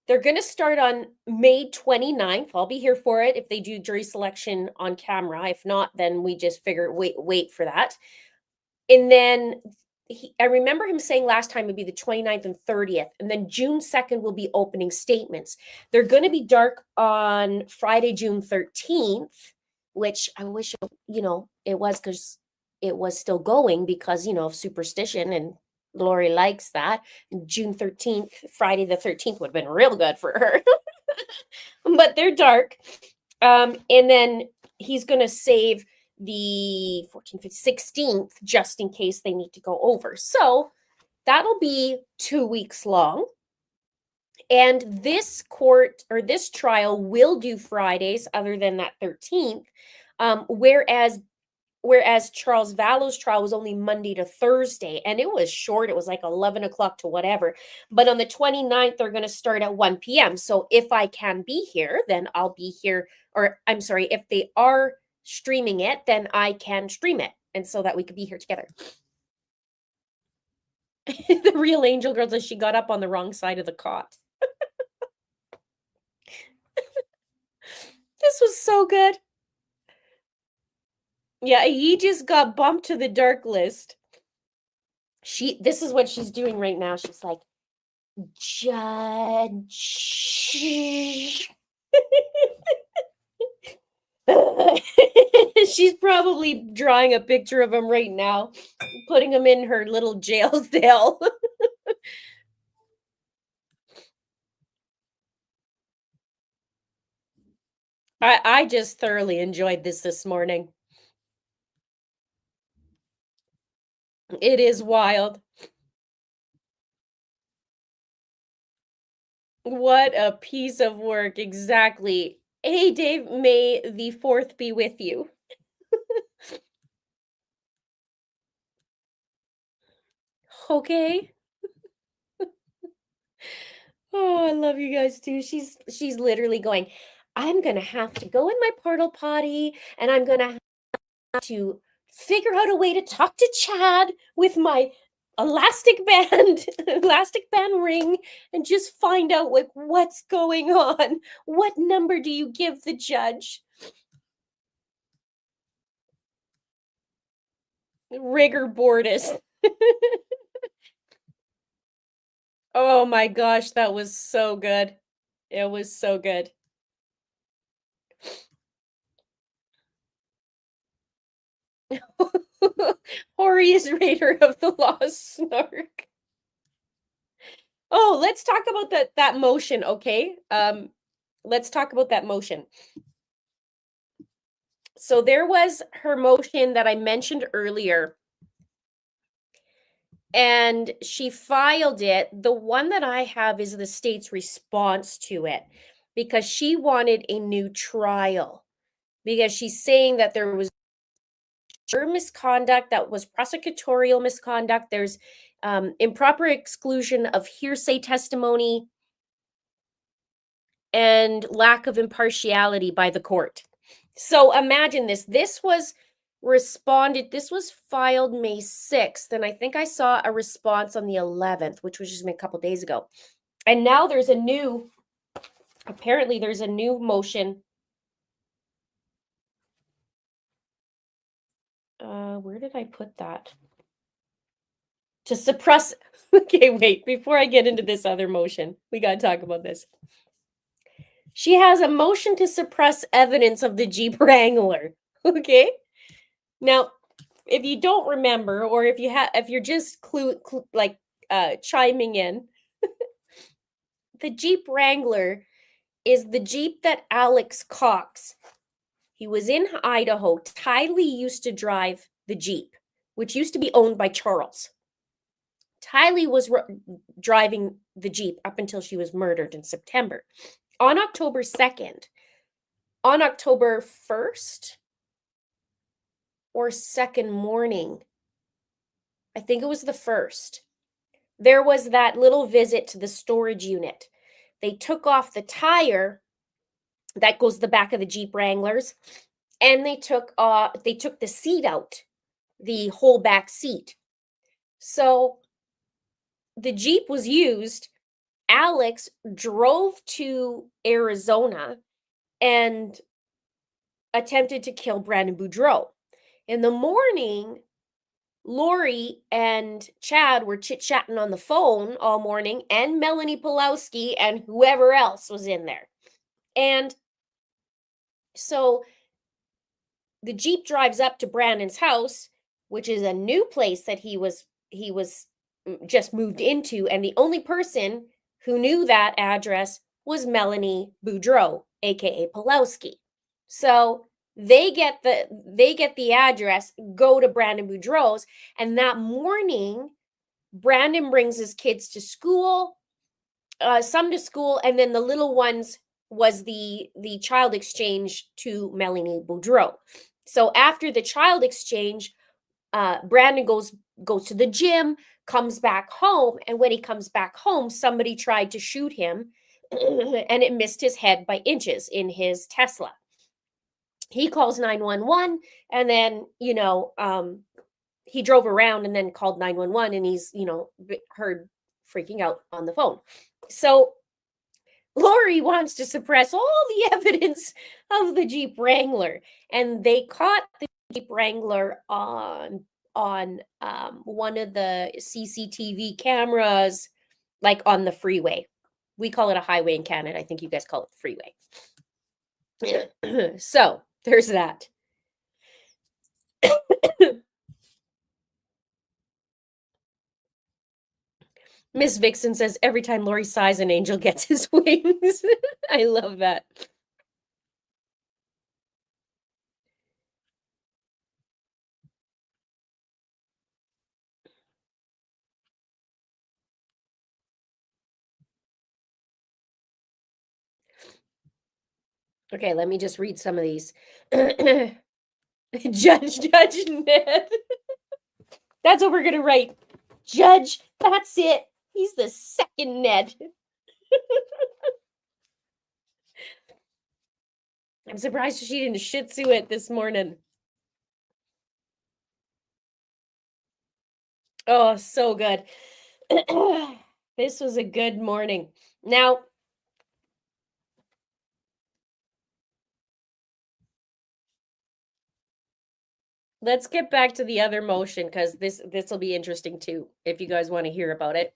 they're going to start on May 29th. I'll be here for it if they do jury selection on camera. If not, then we just figure wait for that. And then I remember him saying last time it'd be the 29th and 30th, and then June 2nd will be opening statements. They're going to be dark on Friday, June 13th, which I wish, it was, because it was still going because, of superstition, and Lori likes that. June 13th, Friday the 13th would have been real good for her. But they're dark. And then he's going to save the 14th, 16th, just in case they need to go over. So that'll be 2 weeks long. And this court or this trial will do Fridays other than that 13th. Whereas Charles Vallow's trial was only Monday to Thursday, and it was short. It was like 11 o'clock to whatever. But on the 29th, they're going to start at 1 p.m. So if I can be here, then I'll be here. Or I'm sorry, if they are streaming it, then I can stream it. And so that we could be here together. The real angel girl says she got up on the wrong side of the cot. This was so good. Yeah, he just got bumped to the dark list. This is what she's doing right now. She's like, Judge. She's probably drawing a picture of him right now, putting him in her little jail cell. I just thoroughly enjoyed this morning. It is wild. What a piece of work. Exactly. Hey, Dave, may the 4th be with you. Okay. Oh, I love you guys too. She's literally going, I'm going to have to go in my portal potty, and I'm going to have to figure out a way to talk to Chad with my elastic band ring, and just find out what's going on. What number do you give the judge? Rigor mortis. Oh my gosh, that was so good. It was so good. Hori is Raider of the Lost Snark. Oh, let's talk about that motion, okay? Let's talk about that motion. So there was her motion that I mentioned earlier, and she filed it. The one that I have is the state's response to it, because she wanted a new trial, because she's saying that there was misconduct, that was prosecutorial misconduct. There's improper exclusion of hearsay testimony and lack of impartiality by the court. So imagine this. This was filed May 6th, and I think I saw a response on the 11th, which was just a couple days ago. And now apparently there's a new motion. Where did I put that? To suppress. Okay, wait, before I get into this other motion, we got to talk about this. She has a motion to suppress evidence of the Jeep Wrangler. Okay? Now, if you don't remember, or if you're just chiming in, the Jeep Wrangler is the Jeep that Alex Cox, he was in Idaho. Tylee used to drive the Jeep, which used to be owned by Charles. Tylee was driving the Jeep up until she was murdered in September. On October 2nd, on October 1st, or second morning, I think it was the first, there was that little visit to the storage unit. They took off the tire that goes the back of the Jeep Wranglers, and they took the seat out, the whole back seat. So the Jeep was used. Alex drove to Arizona and attempted to kill Brandon Boudreaux. In the morning, Lori and Chad were chit-chatting on the phone all morning, and Melanie Pulowski and whoever else was in there. And so the Jeep drives up to Brandon's house, which is a new place that he was just moved into, and the only person who knew that address was Melanie Boudreaux, aka Pulowski. So they get the address, go to Brandon Boudreaux's, and that morning Brandon brings his kids to school, some to school, and then the little ones was the child exchange to Melanie Boudreaux. So after the child exchange, Brandon goes to the gym, comes back home, and when he comes back home, somebody tried to shoot him, and it missed his head by inches in his Tesla. He calls 911, and then he drove around and then called 911, and he's heard freaking out on the phone. So Lori wants to suppress all the evidence of the Jeep Wrangler, and they caught the Jeep Wrangler on one of the CCTV cameras, like on the freeway. We call it a highway in Canada. I think you guys call it the freeway. So there's that. Miss Vixen says every time Lori sighs, an angel gets his wings. I love that. Okay, let me just read some of these. Judge Ned. That's what we're gonna write. Judge, that's it. He's the second Ned. I'm surprised she didn't shih tzu it this morning. Oh, so good. This was a good morning. Now, let's get back to the other motion, because this will be interesting too, if you guys want to hear about it.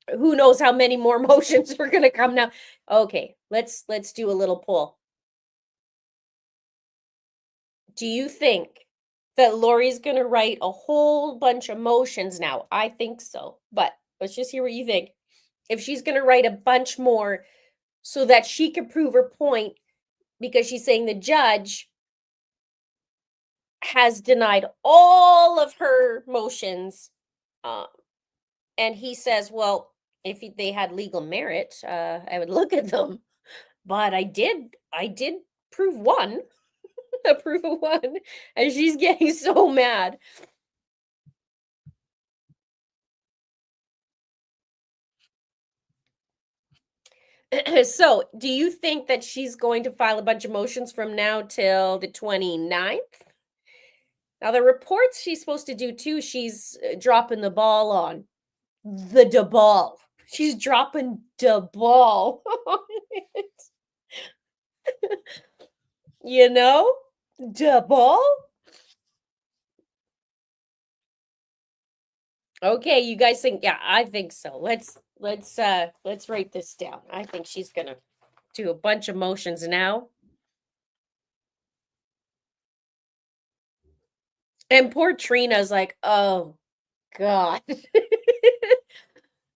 Who knows how many more motions are going to come now. Okay, let's do a little poll. Do you think that Lori's going to write a whole bunch of motions now? I think so, but let's just hear what you think. If she's going to write a bunch more so that she can prove her point, because she's saying the judge has denied all of her motions, and he says, well, if they had legal merit, I would look at them, but I did prove one. Approve of one, and she's getting so mad. So, do you think that she's going to file a bunch of motions from now till the 29th? Now, the reports she's supposed to do too, she's dropping the ball on. The ball. She's dropping the ball on it. You know? The ball? Okay, you guys think, yeah, I think so. Let's write this down. I think she's gonna do a bunch of motions now. And poor Trina's like, oh God.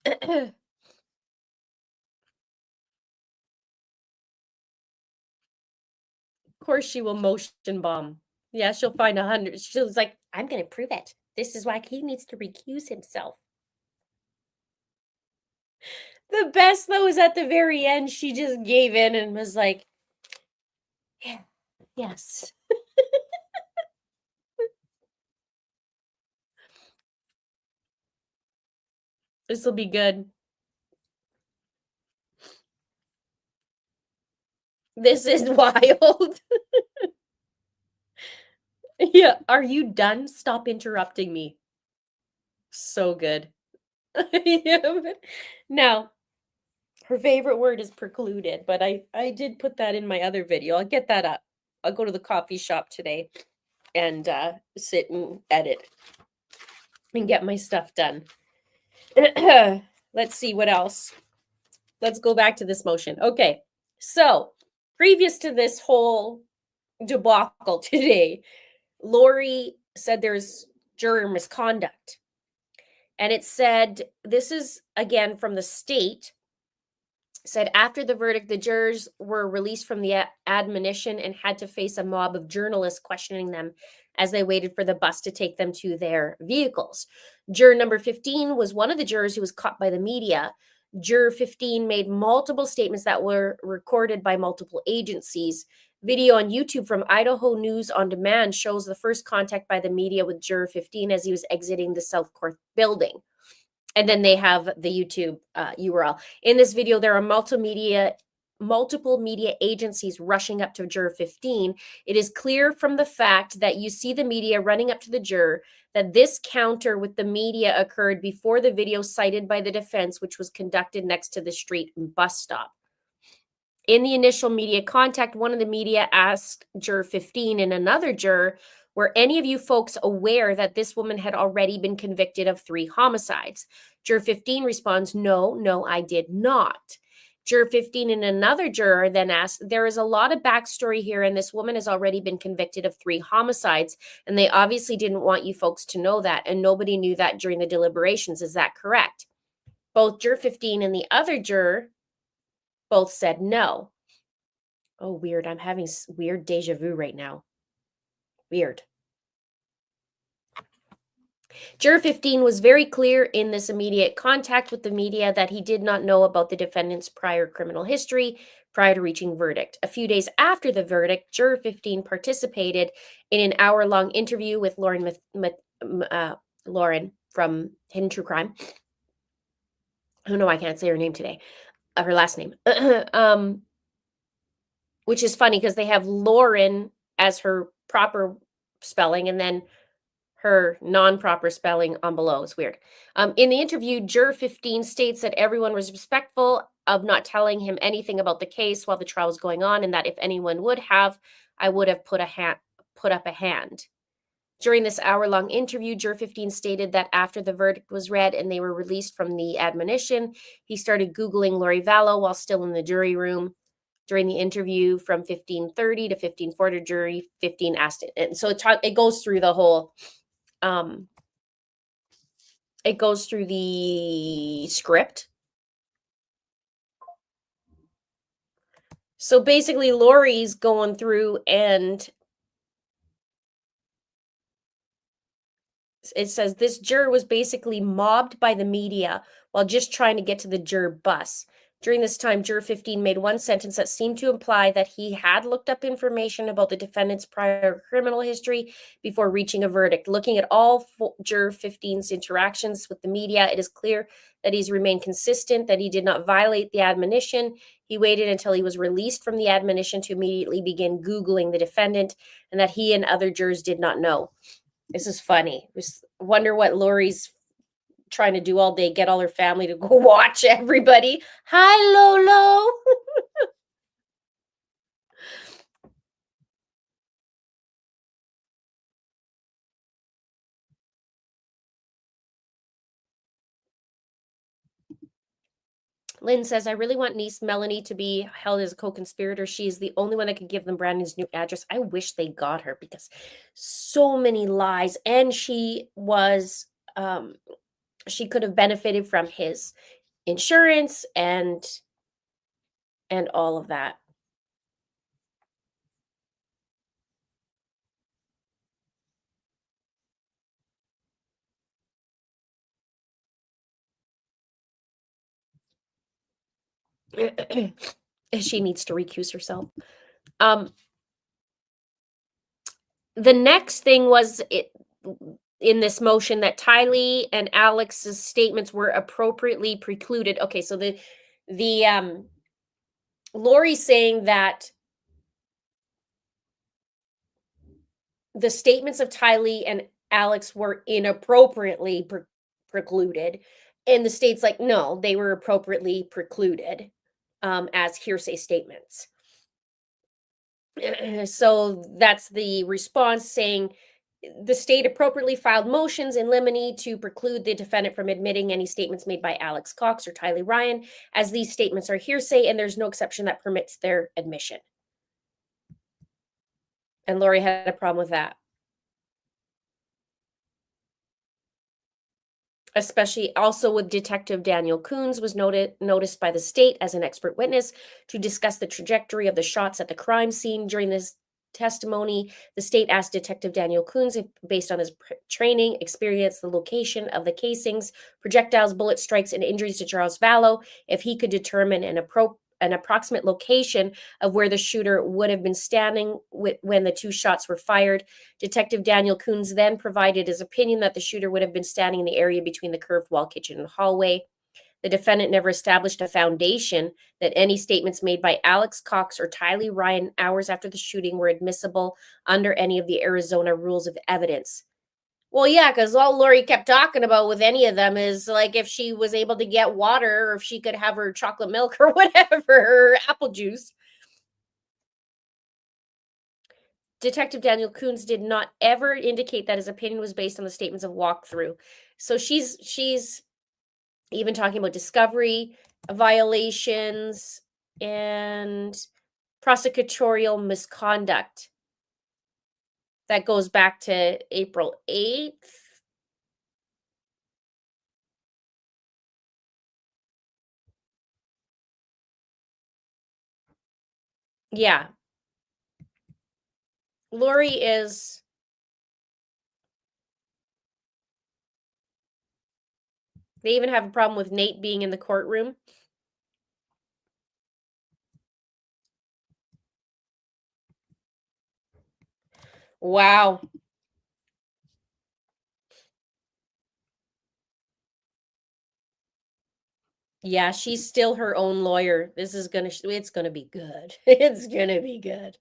Of course she will motion bomb. Yeah, she'll find 100. She's like, I'm gonna prove it. This is why he needs to recuse himself. The best though is at the very end, she just gave in and was like, yeah, yes. This will be good. This is wild. Yeah, are you done? Stop interrupting me. So good. Yeah, now, her favorite word is precluded, but I did put that in my other video. I'll get that up. I'll go to the coffee shop today and sit and edit and get my stuff done. Let's see what else. Let's go back to this motion. Okay, so previous to this whole debacle today, Lori said there's juror misconduct. And it said, this is again from the state, said after the verdict, the jurors were released from the admonition and had to face a mob of journalists questioning them as they waited for the bus to take them to their vehicles. Juror number 15 was one of the jurors who was caught by the media. Juror 15 made multiple statements that were recorded by multiple agencies. Video on YouTube from Idaho News on Demand shows the first contact by the media with Juror 15 as he was exiting the South Court building. And then they have the YouTube URL. In this video, there are multiple media agencies rushing up to Juror 15. It is clear from the fact that you see the media running up to the juror that this counter with the media occurred before the video cited by the defense, which was conducted next to the street bus stop. In the initial media contact, one of the media asked Juror 15 and another juror, were any of you folks aware that this woman had already been convicted of 3 homicides? Juror 15 responds, no, I did not. Juror 15 and another juror then asked, there is a lot of backstory here, and this woman has already been convicted of 3 homicides, and they obviously didn't want you folks to know that, and nobody knew that during the deliberations. Is that correct? Both Juror 15 and the other juror both said no. Oh, weird. I'm having weird deja vu right now. Weird. Juror 15 was very clear in this immediate contact with the media that he did not know about the defendant's prior criminal history prior to reaching verdict. A few days after the verdict, Juror 15 participated in an hour-long interview with Lauren from Hidden True Crime. Oh no, I can't say her name today. Her last name. Which is funny because they have Lauren as her proper spelling and then her non-proper spelling on below. It's weird. In the interview, Juror 15 states that everyone was respectful of not telling him anything about the case while the trial was going on, and that if anyone would have, I would have put up a hand. During this hour-long interview, Juror 15 stated that after the verdict was read and they were released from the admonition, he started Googling Lori Vallow while still in the jury room. During the interview from 1530 to 1540, jury 15 asked it. And so it goes through the whole, it goes through the script. So basically Lori's going through and it says this juror was basically mobbed by the media while just trying to get to the juror bus. During this time, Juror 15 made one sentence that seemed to imply that he had looked up information about the defendant's prior criminal history before reaching a verdict. Looking at all Juror 15's interactions with the media, it is clear that he's remained consistent, that he did not violate the admonition. He waited until he was released from the admonition to immediately begin Googling the defendant, and that he and other jurors did not know. This is funny. Just wonder what Lori's trying to do all day, get all her family to go watch everybody. Hi, Lolo. Lynn says, I really want niece Melanie to be held as a co-conspirator. She is the only one that could give them Brandon's new address. I wish they got her because so many lies. And she was, she could have benefited from his insurance and all of that. She needs to recuse herself. The next thing was in this motion that Tylee and Alex's statements were appropriately precluded. Okay, so the Lori's saying that the statements of Tylee and Alex were inappropriately precluded, and the state's like, no, they were appropriately precluded as hearsay statements. So that's the response saying the state appropriately filed motions in limine to preclude the defendant from admitting any statements made by Alex Cox or Tylee Ryan, as these statements are hearsay and there's no exception that permits their admission. And Lori had a problem with that. Especially also with Detective Daniel Coons was noticed by the state as an expert witness to discuss the trajectory of the shots at the crime scene. During this testimony, the state asked Detective Daniel Coons if, based on his training, experience, the location of the casings, projectiles, bullet strikes, and injuries to Charles Vallow, if he could determine an approximate location of where the shooter would have been standing when the two shots were fired. Detective Daniel Coons then provided his opinion that the shooter would have been standing in the area between the curved wall, kitchen, and hallway. The defendant never established a foundation that any statements made by Alex Cox or Tylee Ryan hours after the shooting were admissible under any of the Arizona rules of evidence. Well, yeah, because all Lori kept talking about with any of them is like if she was able to get water or if she could have her chocolate milk or whatever, or apple juice. Detective Daniel Coons did not ever indicate that his opinion was based on the statements of walkthrough. So she's even talking about discovery violations and prosecutorial misconduct. That goes back to April 8th. Yeah. Lori is they even have a problem with Nate being in the courtroom. Wow. Yeah, she's still her own lawyer. This is it's gonna be good. It's gonna be good.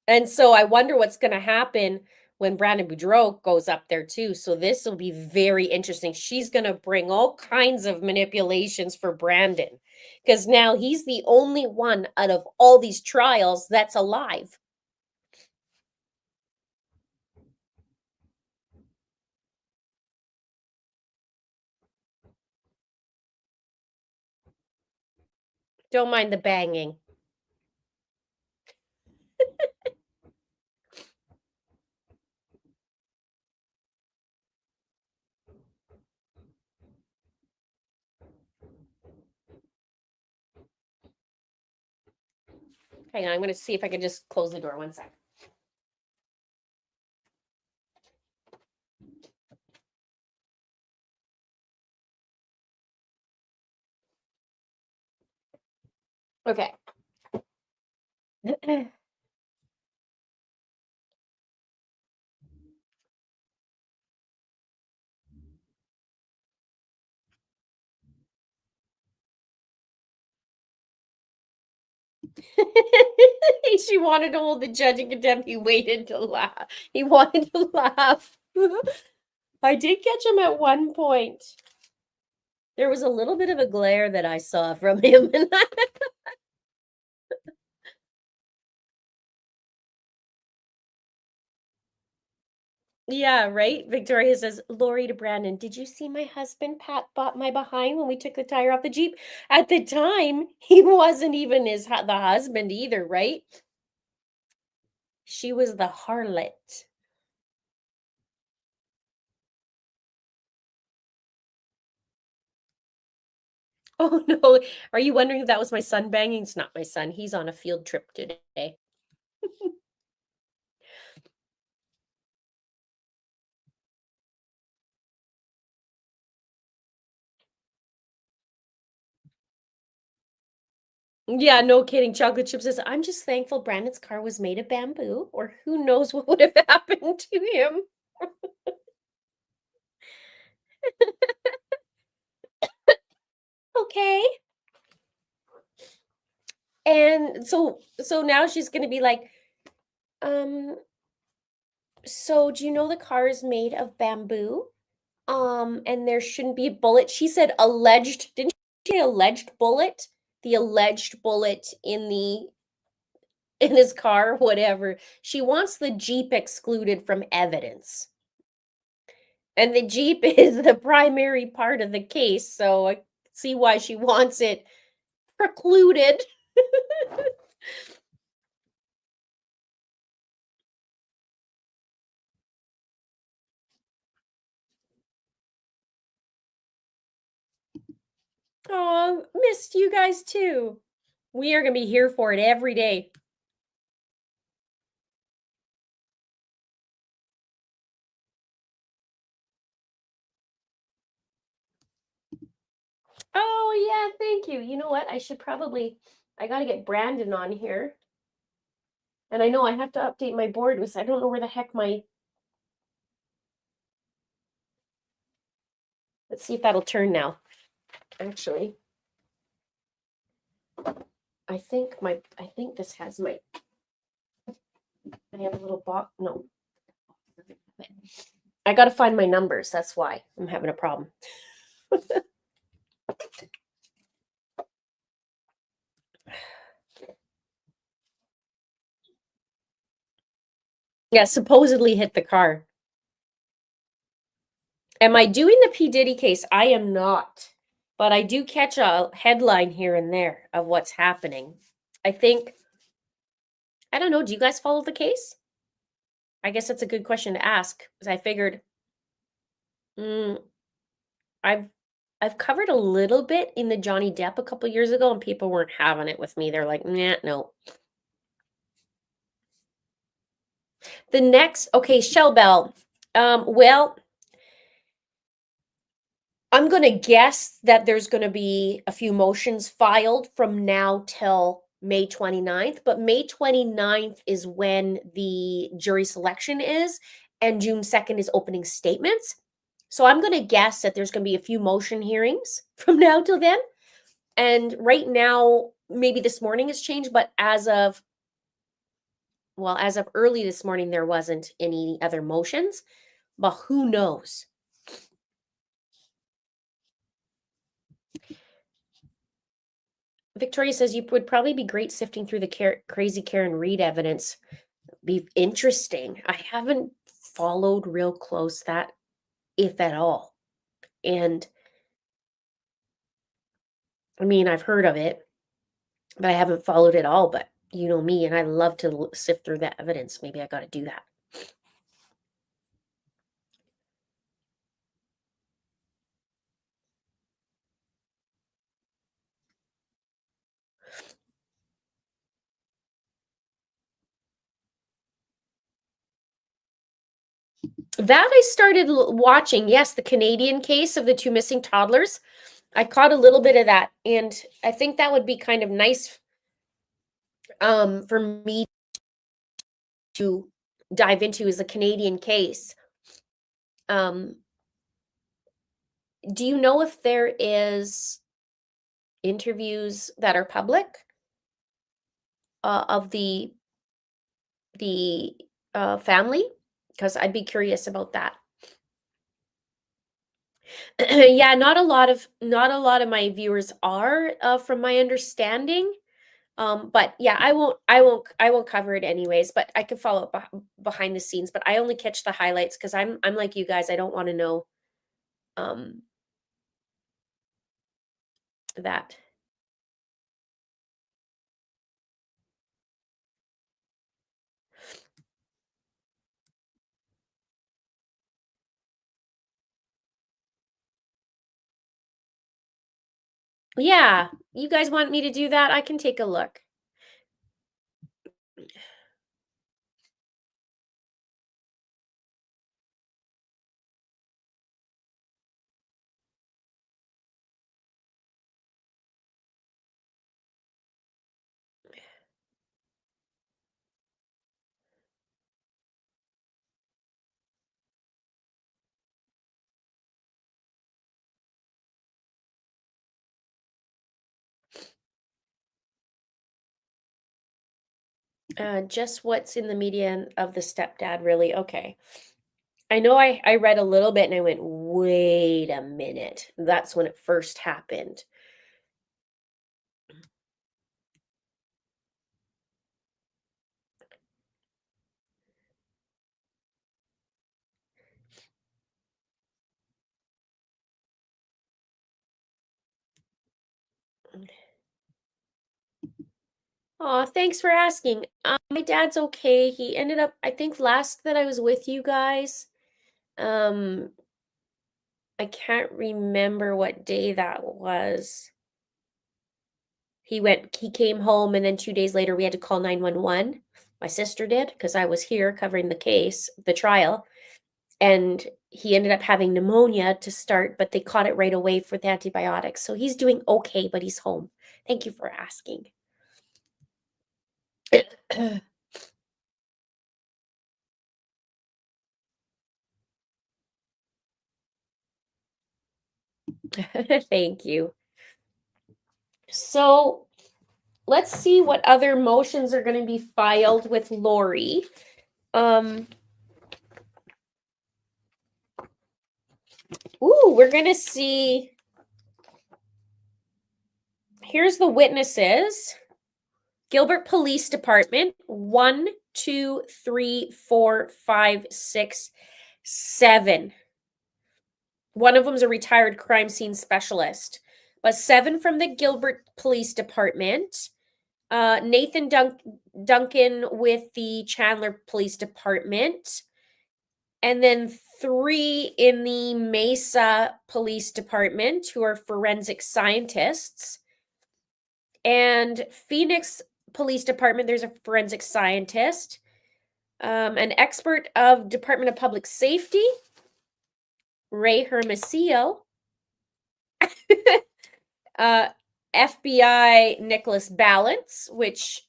And so I wonder what's gonna happen when Brandon Boudreaux goes up there too. So this will be very interesting. She's gonna bring all kinds of manipulations for Brandon because now he's the only one out of all these trials that's alive. Don't mind the banging. Hang on, I'm gonna see if I can just close the door 1 sec. Okay. She wanted to hold the judge in contempt. He waited to laugh. He wanted to laugh. I did catch him at one point. There was a little bit of a glare that I saw from him. Yeah, right? Victoria says, Lori to Brandon, did you see my husband Pat bought my behind when we took the tire off the Jeep? At the time, he wasn't even the husband either, right? She was the harlot. Oh no. Are you wondering if that was my son banging? It's not my son. He's on a field trip today. Yeah, no kidding. Chocolate Chip says, I'm just thankful Brandon's car was made of bamboo, or who knows what would have happened to him. Okay. And so now she's gonna be like, um, so do you know the car is made of bamboo? And there shouldn't be a bullet. She said alleged, didn't she say alleged bullet? The alleged bullet in his car, whatever. She wants the Jeep excluded from evidence. And the Jeep is the primary part of the case, so I see why she wants it precluded. Oh, missed you guys too. We are gonna be here for it every day. Oh yeah, thank you. You know what? I gotta get Brandon on here. And I know I have to update my board because I don't know where the heck let's see if that'll turn now. Actually, I think this has I have a little box. No. I gotta find my numbers. That's why I'm having a problem. Yeah, supposedly hit the car. Am I doing the P. Diddy case? I am not. But I do catch a headline here and there of what's happening. I don't know, do you guys follow the case? I guess that's a good question to ask because I figured mm, I've covered a little bit in the Johnny Depp a couple years ago and people weren't having it with me. They're like, nah, no. The next, okay, Shell Bell. Well, I'm going to guess that there's going to be a few motions filed from now till May 29th, but May 29th is when the jury selection is, and June 2nd is opening statements. So I'm going to guess that there's going to be a few motion hearings from now till then. And right now, maybe this morning has changed, but as of early this morning, there wasn't any other motions, but who knows? Victoria says you would probably be great sifting through the crazy Karen Reed evidence. Be interesting. I haven't followed real close that, if at all. And I mean, I've heard of it, but I haven't followed it all. But you know me, and I love to sift through that evidence. Maybe I got to do that. That I started watching. Yes, the Canadian case of the two missing toddlers. I caught a little bit of that, and I think that would be kind of nice for me to dive into is a Canadian case. Do you know if there is interviews that are public of the family? Because I'd be curious about that. Yeah, not a lot of my viewers are, from my understanding. But yeah, I won't cover it anyways. But I can follow up behind the scenes. But I only catch the highlights because I'm like you guys. I don't want to know that. Yeah, you guys want me to do that? I can take a look. Just what's in the media of the stepdad, really? Okay. I know I read a little bit and I went, wait a minute. That's when it first happened. Oh, thanks for asking. My dad's okay. He ended up, I think last that I was with you guys, um, I can't remember what day that was. He came home and then 2 days later we had to call 911. My sister did because I was here covering the case, the trial, and he ended up having pneumonia to start, but they caught it right away for the antibiotics. So he's doing okay, but he's home. Thank you for asking. Thank you. So let's see what other motions are going to be filed with Lori. We're going to see. Here's the witnesses. Gilbert Police Department, 1, 2, 3, 4, 5, 6, 7. One of them is a retired crime scene specialist, but 7 from the Gilbert Police Department. Nathan Duncan with the Chandler Police Department, and then 3 in the Mesa Police Department who are forensic scientists. And Phoenix Police Department, there's a forensic scientist, an expert of Department of Public Safety, Ray Hermosillo, FBI Nicholas Balance, which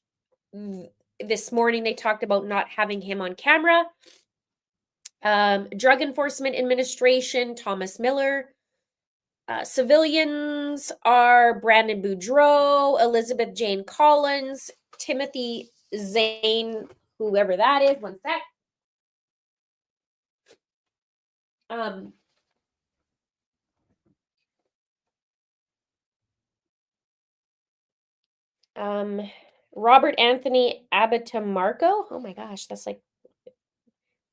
this morning they talked about not having him on camera. Drug Enforcement Administration, Thomas Miller. Civilians are Brandon Boudreau, Elizabeth Jane Collins, Timothy Zane, whoever that is. One sec. Robert Anthony Abitamarco. Oh my gosh, that's like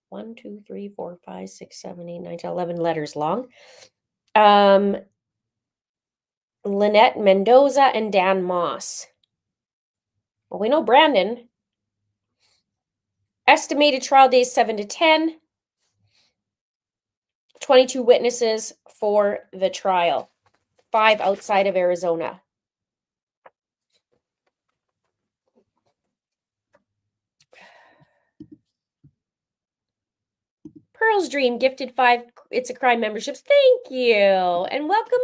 1, 2, 3, 4, 5, 6, 7, 8, 9, 10, 11 letters long. Lynette Mendoza and Dan Moss. Well, we know Brandon. Estimated trial days 7 to 10. 22 witnesses for the trial. 5 outside of Arizona. Pearl's Dream gifted 5 It's a Crime memberships. Thank you. And welcome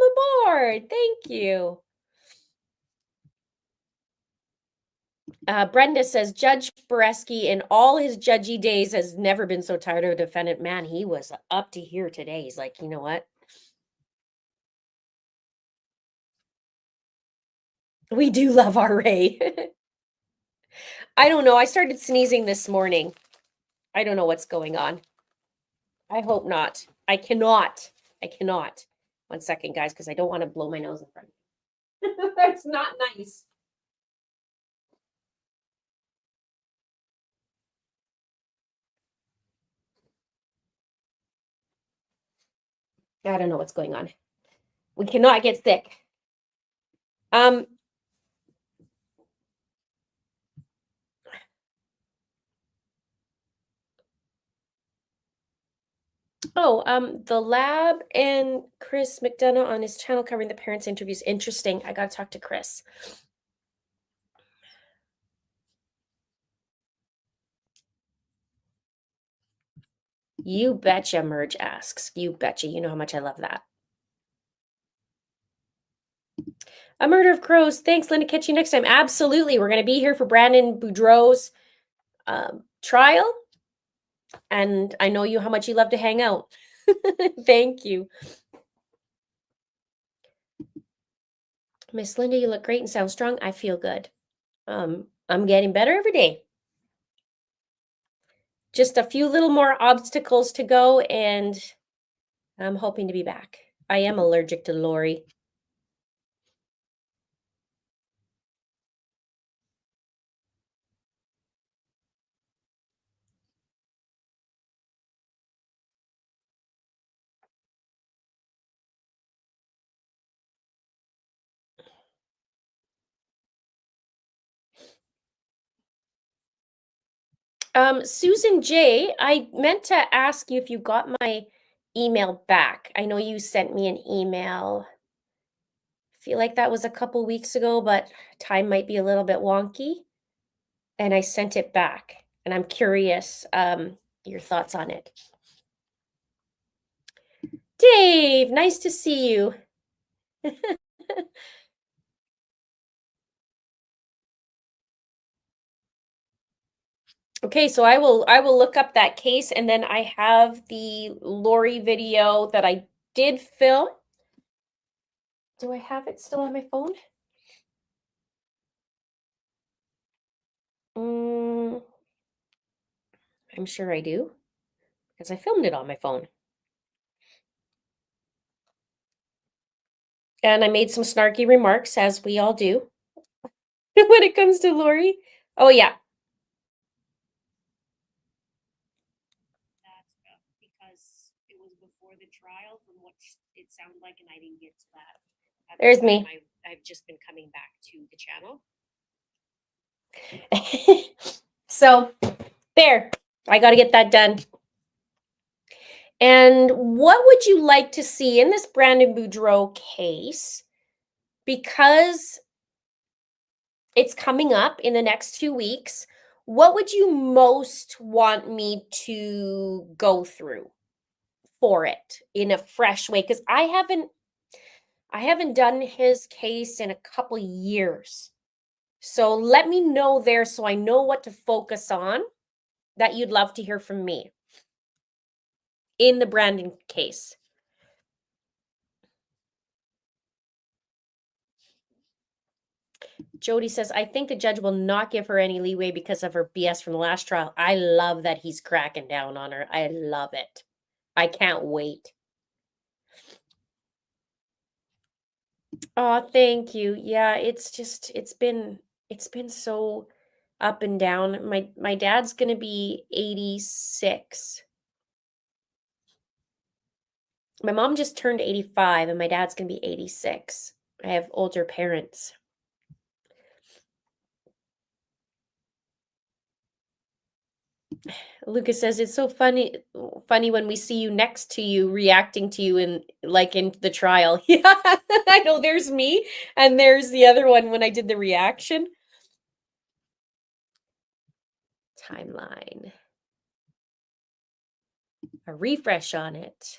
aboard. Thank you. Brenda says Judge Boreski in all his judgy days has never been so tired of a defendant. Man, he was up to here today. He's like, you know what? We do love our Ray. I don't know. I started sneezing this morning. I don't know what's going on. I hope not. I cannot. 1 second, guys, because I don't want to blow my nose in front of you. That's not nice. I don't know what's going on. We cannot get sick. The lab and Chris McDonough on his channel covering the parents' interviews. Interesting. I gotta talk to Chris. You betcha, Merge asks. You betcha. You know how much I love that. A Murder of Crows. Thanks, Linda. Catch you next time. Absolutely. We're going to be here for Brandon Boudreau's trial. And I know you how much you love to hang out. Thank you. Miss Linda, you look great and sound strong. I feel good. I'm getting better every day. Just a few little more obstacles to go, and I'm hoping to be back. I am allergic to Lori. Susan J, I meant to ask you if you got my email back. I know you sent me an email. I feel like that was a couple weeks ago, but time might be a little bit wonky. And I sent it back, and I'm curious your thoughts on it. Dave, nice to see you. Okay, so I will look up that case, and then I have the Lori video that I did film. Do I have it still on my phone? I'm sure I do, because I filmed it on my phone. And I made some snarky remarks, as we all do, when it comes to Lori. Oh, yeah. That's because it was before the trial, from what it sounded like, and I didn't get to that. There's me. I've just been coming back to the channel. So, there. I got to get that done. And what would you like to see in this Brandon Boudreau case? Because it's coming up in the next 2 weeks, what would you most want me to go through for it in a fresh way? Because I haven't done his case in a couple years. So let me know there so I know what to focus on that you'd love to hear from me in the Brandon case. Jody says, I think the judge will not give her any leeway because of her BS from the last trial. I love that he's cracking down on her. I love it. I can't wait. Oh, thank you. Yeah, it's been so up and down. My dad's gonna be 86. My mom just turned 85 and my dad's gonna be 86. I have older parents. Lucas says it's so funny when we see you next to you reacting to you in the trial. Yeah, I know there's me and there's the other one when I did the reaction. Timeline. A refresh on it.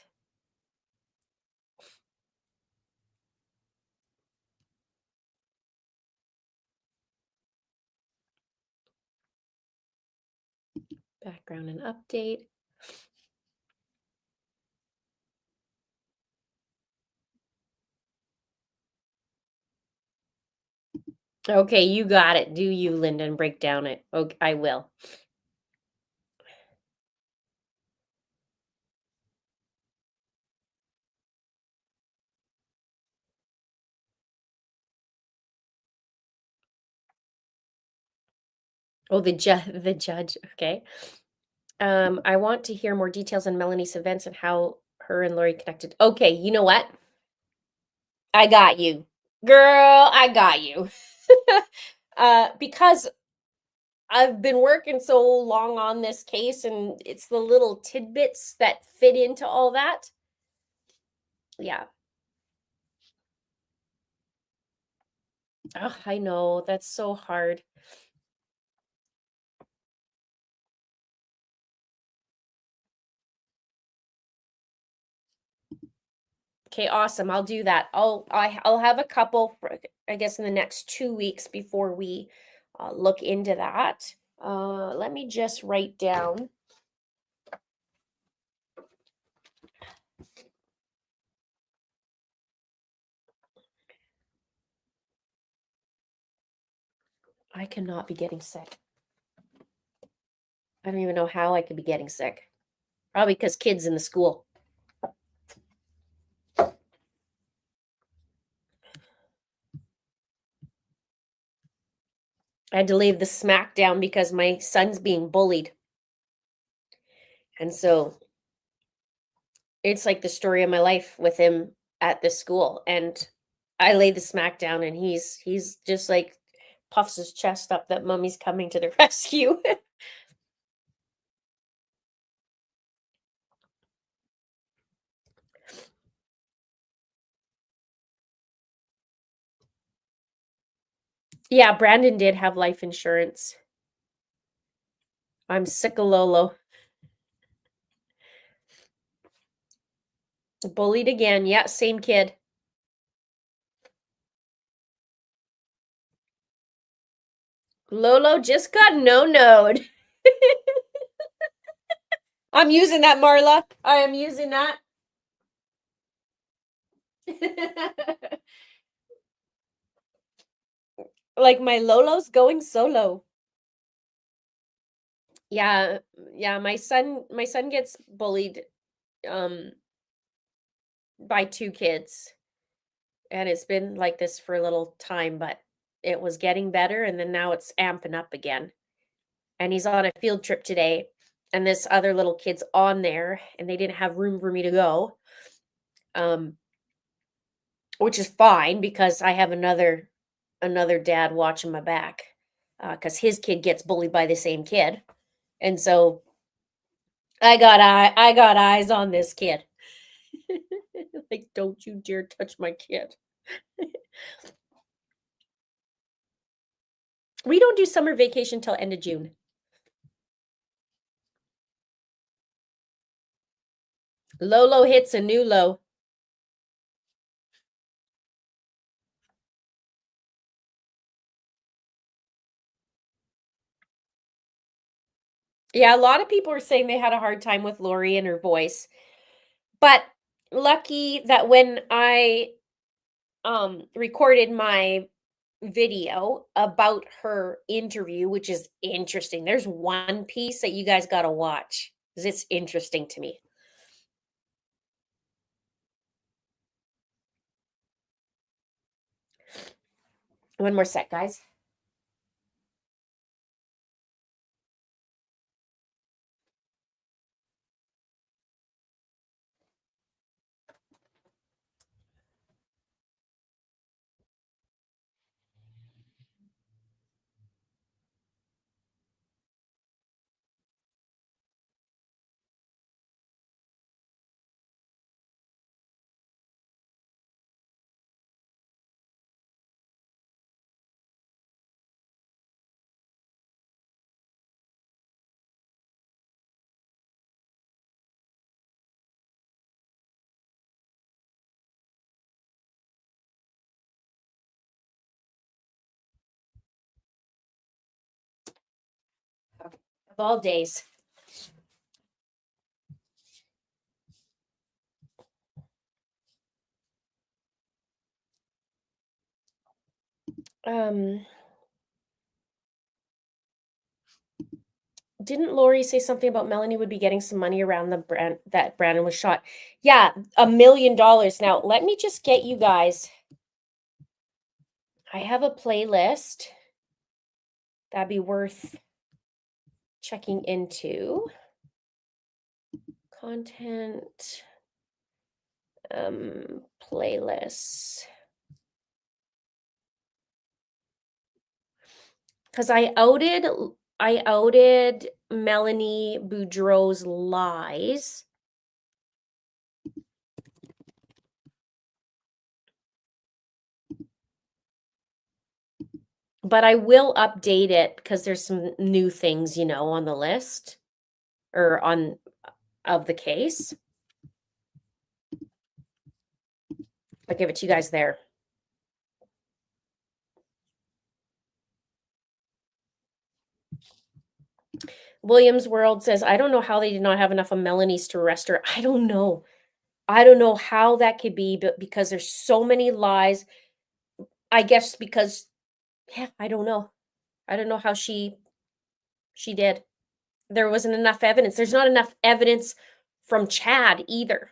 Background and update. Okay, you got it. Do you, Lyndon? Break down it. Okay, I will. Oh, the judge. Okay. I want to hear more details on Melanie's events and how her and Lori connected. Okay, you know what? I got you. Girl, I got you. Because I've been working so long on this case and it's the little tidbits that fit into all that. Yeah. Oh, I know. That's so hard. Okay, awesome. I'll do that. I'll have a couple for, I guess, in the next 2 weeks before we look into that. Let me just write down. I cannot be getting sick. I don't even know how I could be getting sick. Probably because kids in the school. I had to leave the smack down because my son's being bullied. And so it's like the story of my life with him at this school. And I laid the smack down and he's just like puffs his chest up that mommy's coming to the rescue. Yeah, Brandon did have life insurance. I'm sick of Lolo. Bullied again. Yeah, same kid. Lolo just got no-noed. I'm using that, Marla. I am using that. Like my Lolo's going solo. Yeah, yeah, my son gets bullied by 2 kids. And it's been like this for a little time, but it was getting better and then now it's amping up again. And he's on a field trip today and this other little kid's on there and they didn't have room for me to go. Which is fine because I have another dad watching my back. Cuz his kid gets bullied by the same kid. And so I got eyes on this kid. Like, don't you dare touch my kid. We don't do summer vacation till end of June. Lolo hits a new low. Yeah, a lot of people are saying they had a hard time with Lori and her voice. But lucky that when I recorded my video about her interview, which is interesting. There's one piece that you guys got to watch because it's interesting to me. One more sec, guys. Of all days. Didn't Lori say something about Melanie would be getting some money around the brand that Brandon was shot? Yeah, $1 million. Now, let me just get you guys. I have a playlist that'd be worth checking into. Content playlists. Because I outed Melanie Boudreau's lies. But I will update it because there's some new things, you know, on the list or on of the case. I'll give it to you guys there. Williams World says, I don't know how they did not have enough of Melanie's to arrest her. I don't know. I don't know how that could be, but because there's so many lies. I guess because, yeah, I don't know. I don't know how she did. there wasn't enough evidence. There's not enough evidence from Chad either.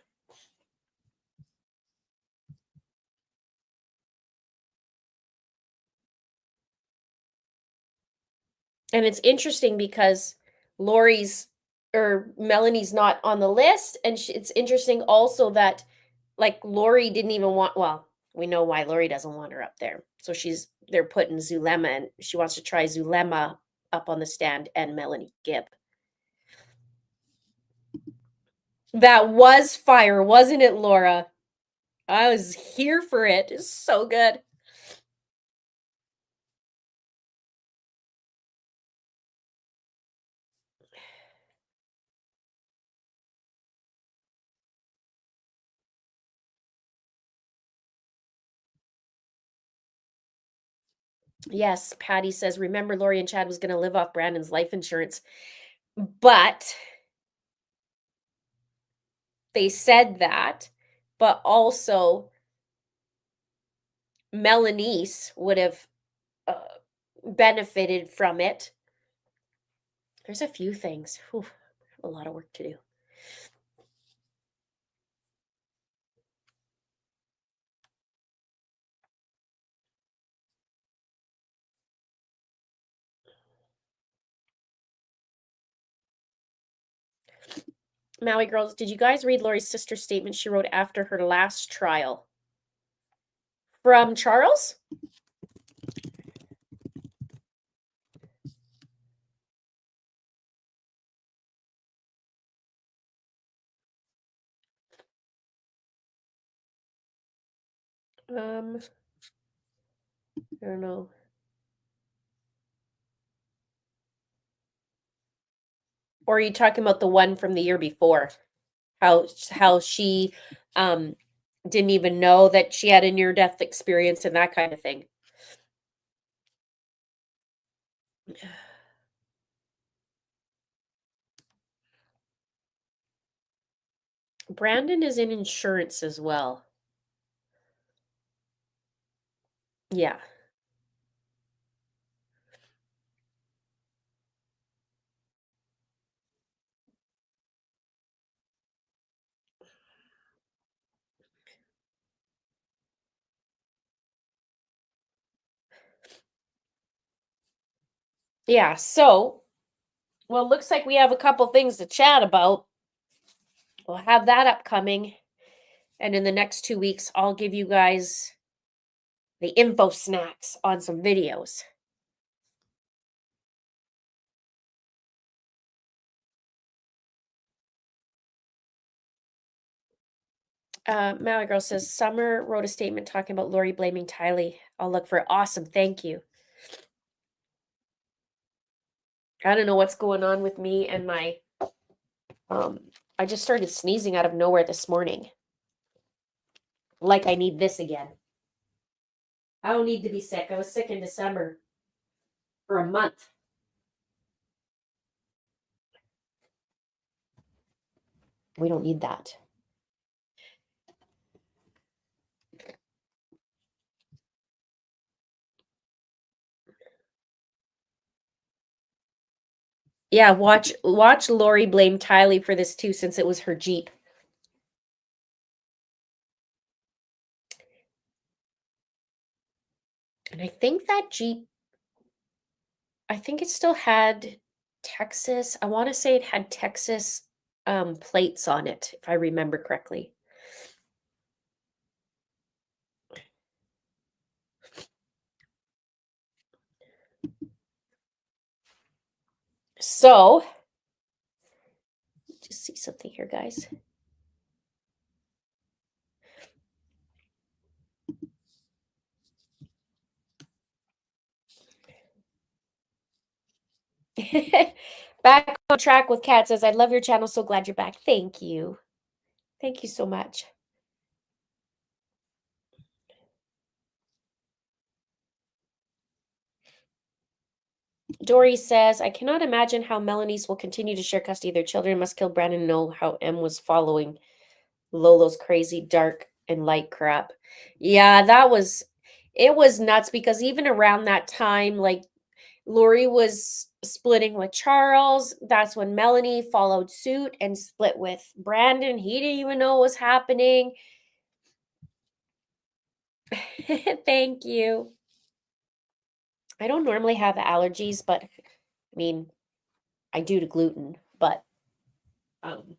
And it's interesting because Lori's or Melanie's not on the list. And it's interesting also that like Lori didn't even want, well, we know why Lori doesn't want her up there. So they're putting Zulema and she wants to try Zulema up on the stand and Melanie Gibb. That was fire, wasn't it, Laura? I was here for it. It's so good. Yes, Patty says, remember Lori and Chad was going to live off Brandon's life insurance. But they said that, but also Melanice would have benefited from it. There's a few things. Whew, a lot of work to do. Maui girls, did you guys read Lori's sister's statement she wrote after her last trial? From Charles? I don't know. Or are you talking about the one from the year before? How she didn't even know that she had a near-death experience and that kind of thing. Brandon is in insurance as well. Yeah. Yeah, so, well, looks like we have a couple things to chat about. We'll have that upcoming. And in the next 2 weeks, I'll give you guys the info snacks on some videos. Maui Girl says, Summer wrote a statement talking about Lori blaming Tylee. I'll look for it. Awesome. Thank you. I don't know what's going on with me and my, I just started sneezing out of nowhere this morning. Like I need this again. I don't need to be sick. I was sick in December for a month. We don't need that. Yeah, watch Lori blame Tylee for this too, since it was her Jeep. And I think that Jeep, I think it still had Texas. I want to say it had Texas plates on it, if I remember correctly. So, just see something here, guys. Back on track with Kat says, I love your channel. So glad you're back. Thank you. Thank you so much. Dory says, I cannot imagine how Melanie's will continue to share custody of their children. Must kill Brandon. Know how M was following Lolo's crazy dark and light crap. Yeah, it was nuts because even around that time, like Lori was splitting with Charles. That's when Melanie followed suit and split with Brandon. He didn't even know what was happening. Thank you. I don't normally have allergies, but I mean, I do to gluten, but um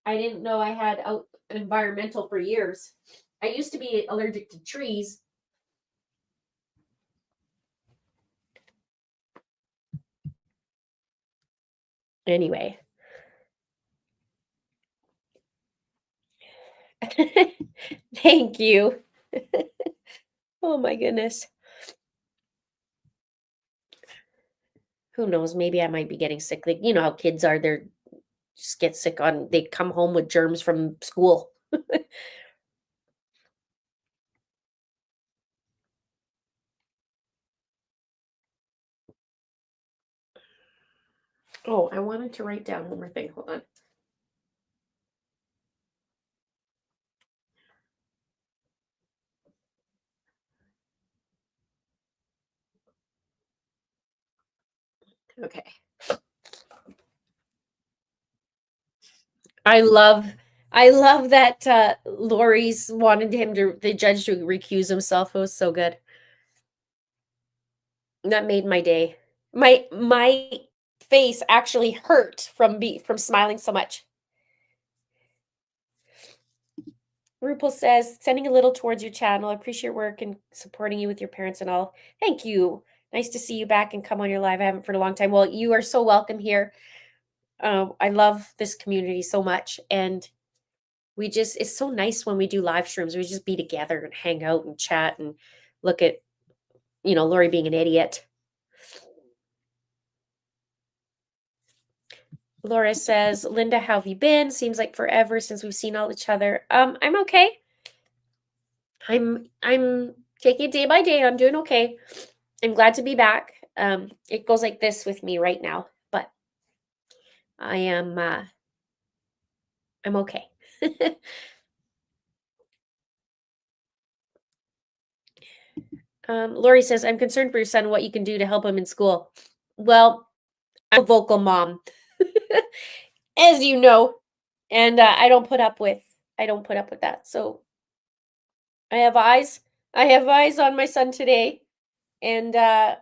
I didn't know I had environmental for years. I used to be allergic to trees. Anyway. Thank you. Oh my goodness. Who knows? Maybe I might be getting sick. Like, you know how kids are, they're just get sick they come home with germs from school. Oh, I wanted to write down one more thing. Hold on. Okay. I love that Lori's wanted the judge to recuse himself. It was so good. That made my day. My face actually hurt from smiling so much. Rupal says, sending a little towards your channel. I appreciate your work and supporting you with your parents and all. Thank you. Nice to see you back and come on your live. I haven't for a long time. Well, you are so welcome here. I love this community so much. And it's so nice when we do live streams. We just be together and hang out and chat and look at, Lori being an idiot. Laura says, Linda, how have you been? Seems like forever since we've seen all each other. I'm okay. I'm taking it day by day. I'm doing okay. I'm glad to be back. It goes like this with me right now, but I'm okay. Lori says, I'm concerned for your son, what you can do to help him in school. Well, I'm a vocal mom, as you know, and I don't put up with that. So I have eyes on my son today, and the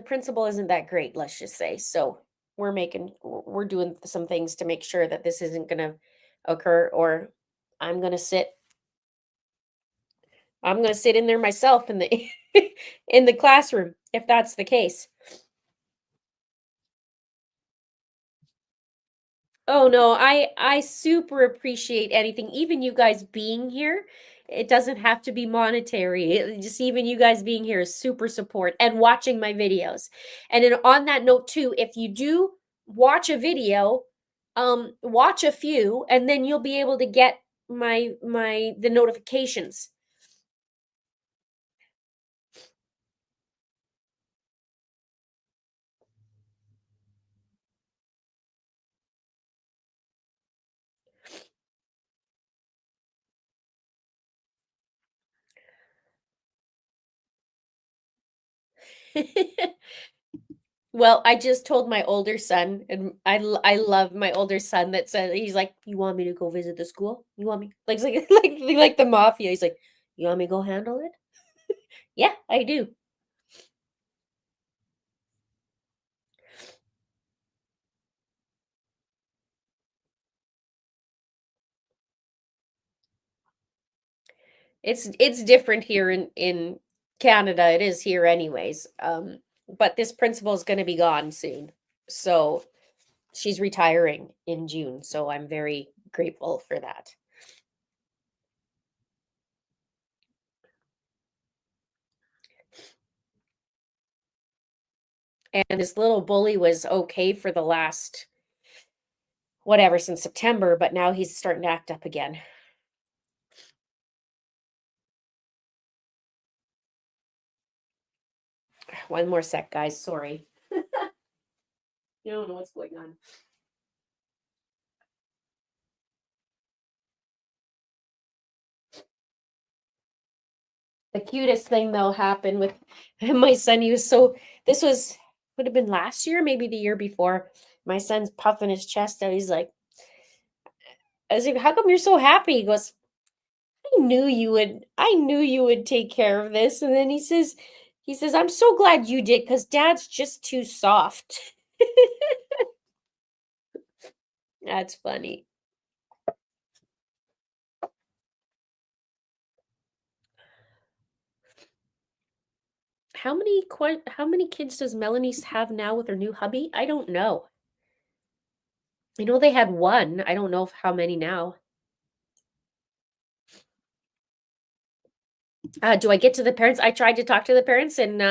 principal isn't that great, let's just say. So we're doing some things to make sure that this isn't going to occur, or I'm going to sit in there myself in the in the classroom if that's the case. Oh no, I super appreciate anything, even you guys being here. It doesn't have to be monetary. Just even you guys being here is super support and watching my videos. And then on that note too, if you do watch a video, watch a few, and then you'll be able to get the notifications. Well, I just told my older son, and I love my older son that said, he's like, you want me to go visit the school? You want me like the mafia? He's like, you want me to go handle it? Yeah, I do. It's different here in Canada. It is here anyways. But this principal is going to be gone soon, so she's retiring in June. So I'm very grateful for that. And this little bully was okay for the last whatever since September, but now he's starting to act up again. One more sec, guys. Sorry. You don't know what's going on. The cutest thing though happened with my son. This would have been last year, maybe the year before. My son's puffing his chest out. He's like, I was like, how come you're so happy? He goes, I knew you would take care of this. And then he says, I'm so glad you did because dad's just too soft. That's funny. How many kids does Melanie have now with her new hubby? I don't know. I know they had one. I don't know how many now. Do I get to the parents? I tried to talk to the parents and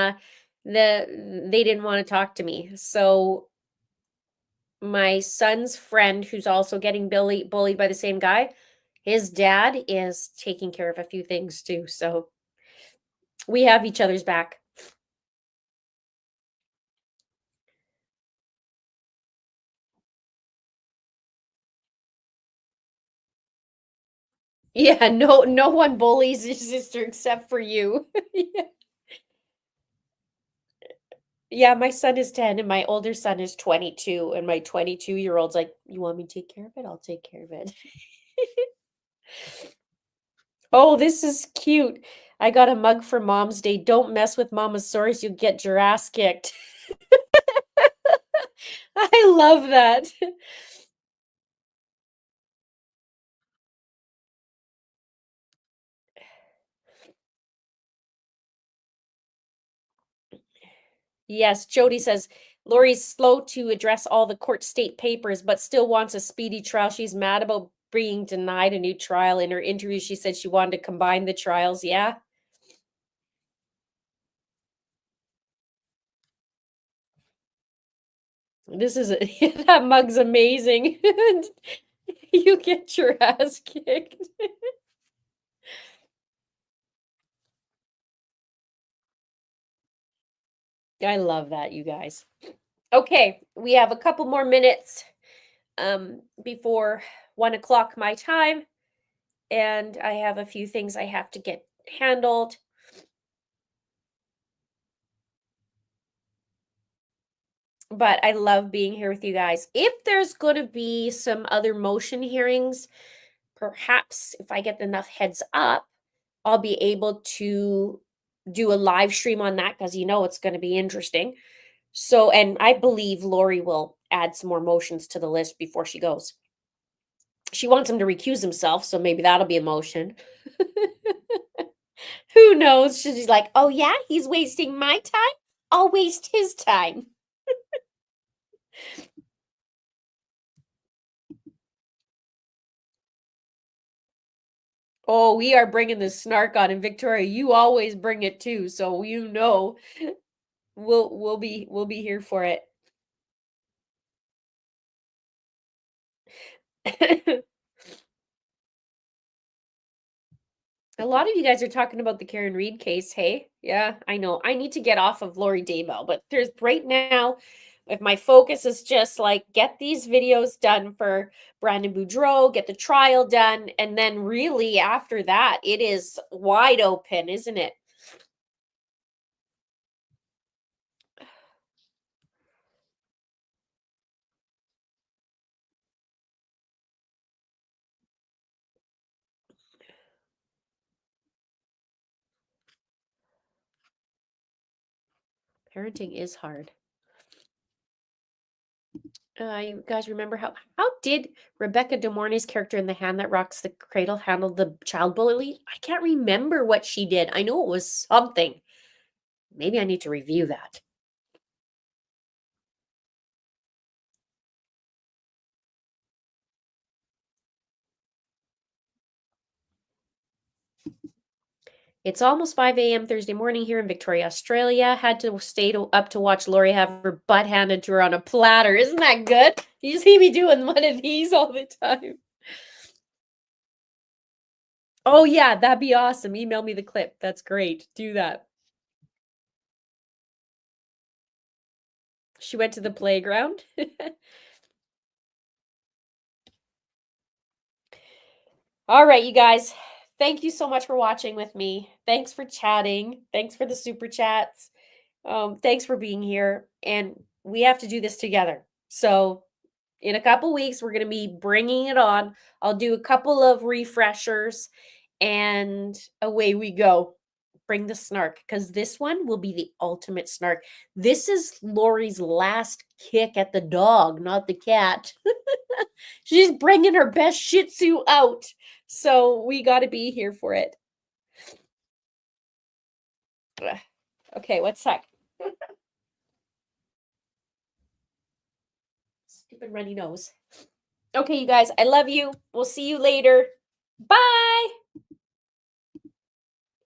they didn't want to talk to me. So my son's friend, who's also getting bullied by the same guy, his dad is taking care of a few things too. So we have each other's back. Yeah, no one bullies his sister except for you. Yeah. Yeah, my son is 10 and my older son is 22 and my 22-year-old's like, "You want me to take care of it? I'll take care of it." Oh, this is cute. I got a mug for Mom's Day. Don't mess with Mama's sores, you'll get your ass kicked. I love that. Yes, Jody says Lori's slow to address all the court state papers, but still wants a speedy trial. She's mad about being denied a new trial. In her interview, she said she wanted to combine the trials. Yeah. This is that mug's amazing. You get your ass kicked. I love that, you guys. Okay, we have a couple more minutes before 1 o'clock my time, and I have a few things I have to get handled. But I love being here with you guys. If there's going to be some other motion hearings, perhaps if I get enough heads up, I'll be able to do a live stream on that because it's going to be interesting. So, and I believe Lori will add some more motions to the list before she goes. She wants him to recuse himself, so maybe that'll be a motion. Who knows? She's like, oh yeah, he's wasting my time. I'll waste his time. Oh, we are bringing the snark on, and Victoria, you always bring it too, so we'll be here for it. A lot of you guys are talking about the Karen Reed case. Hey, yeah, I know. I need to get off of Lori Daybell, but there's right now, if my focus is just like get these videos done for Brandon Boudreau, get the trial done, and then really after that, it is wide open, isn't it? Parenting is hard. You guys remember how did Rebecca De Mornay's character in The Hand That Rocks the Cradle handle the child bully? I can't remember what she did. I know it was something. Maybe I need to review that. It's almost 5 a.m. Thursday morning here in Victoria, Australia. Had to stay up to watch Lori have her butt handed to her on a platter. Isn't that good? You see me doing one of these all the time. Oh, yeah, that'd be awesome. Email me the clip. That's great. Do that. She went to the playground. All right, you guys. thank you so much for watching with me. Thanks for chatting. Thanks for the super chats. Thanks for being here. And we have to do this together. So in a couple weeks, we're going to be bringing it on. I'll do a couple of refreshers and away we go. Bring the snark because this one will be the ultimate snark. This is Lori's last kick at the dog, not the cat. She's bringing her best Shih Tzu out. So we got to be here for it. Ugh. Okay, what's that? Stupid runny nose. Okay, you guys, I love you. We'll see you later. Bye.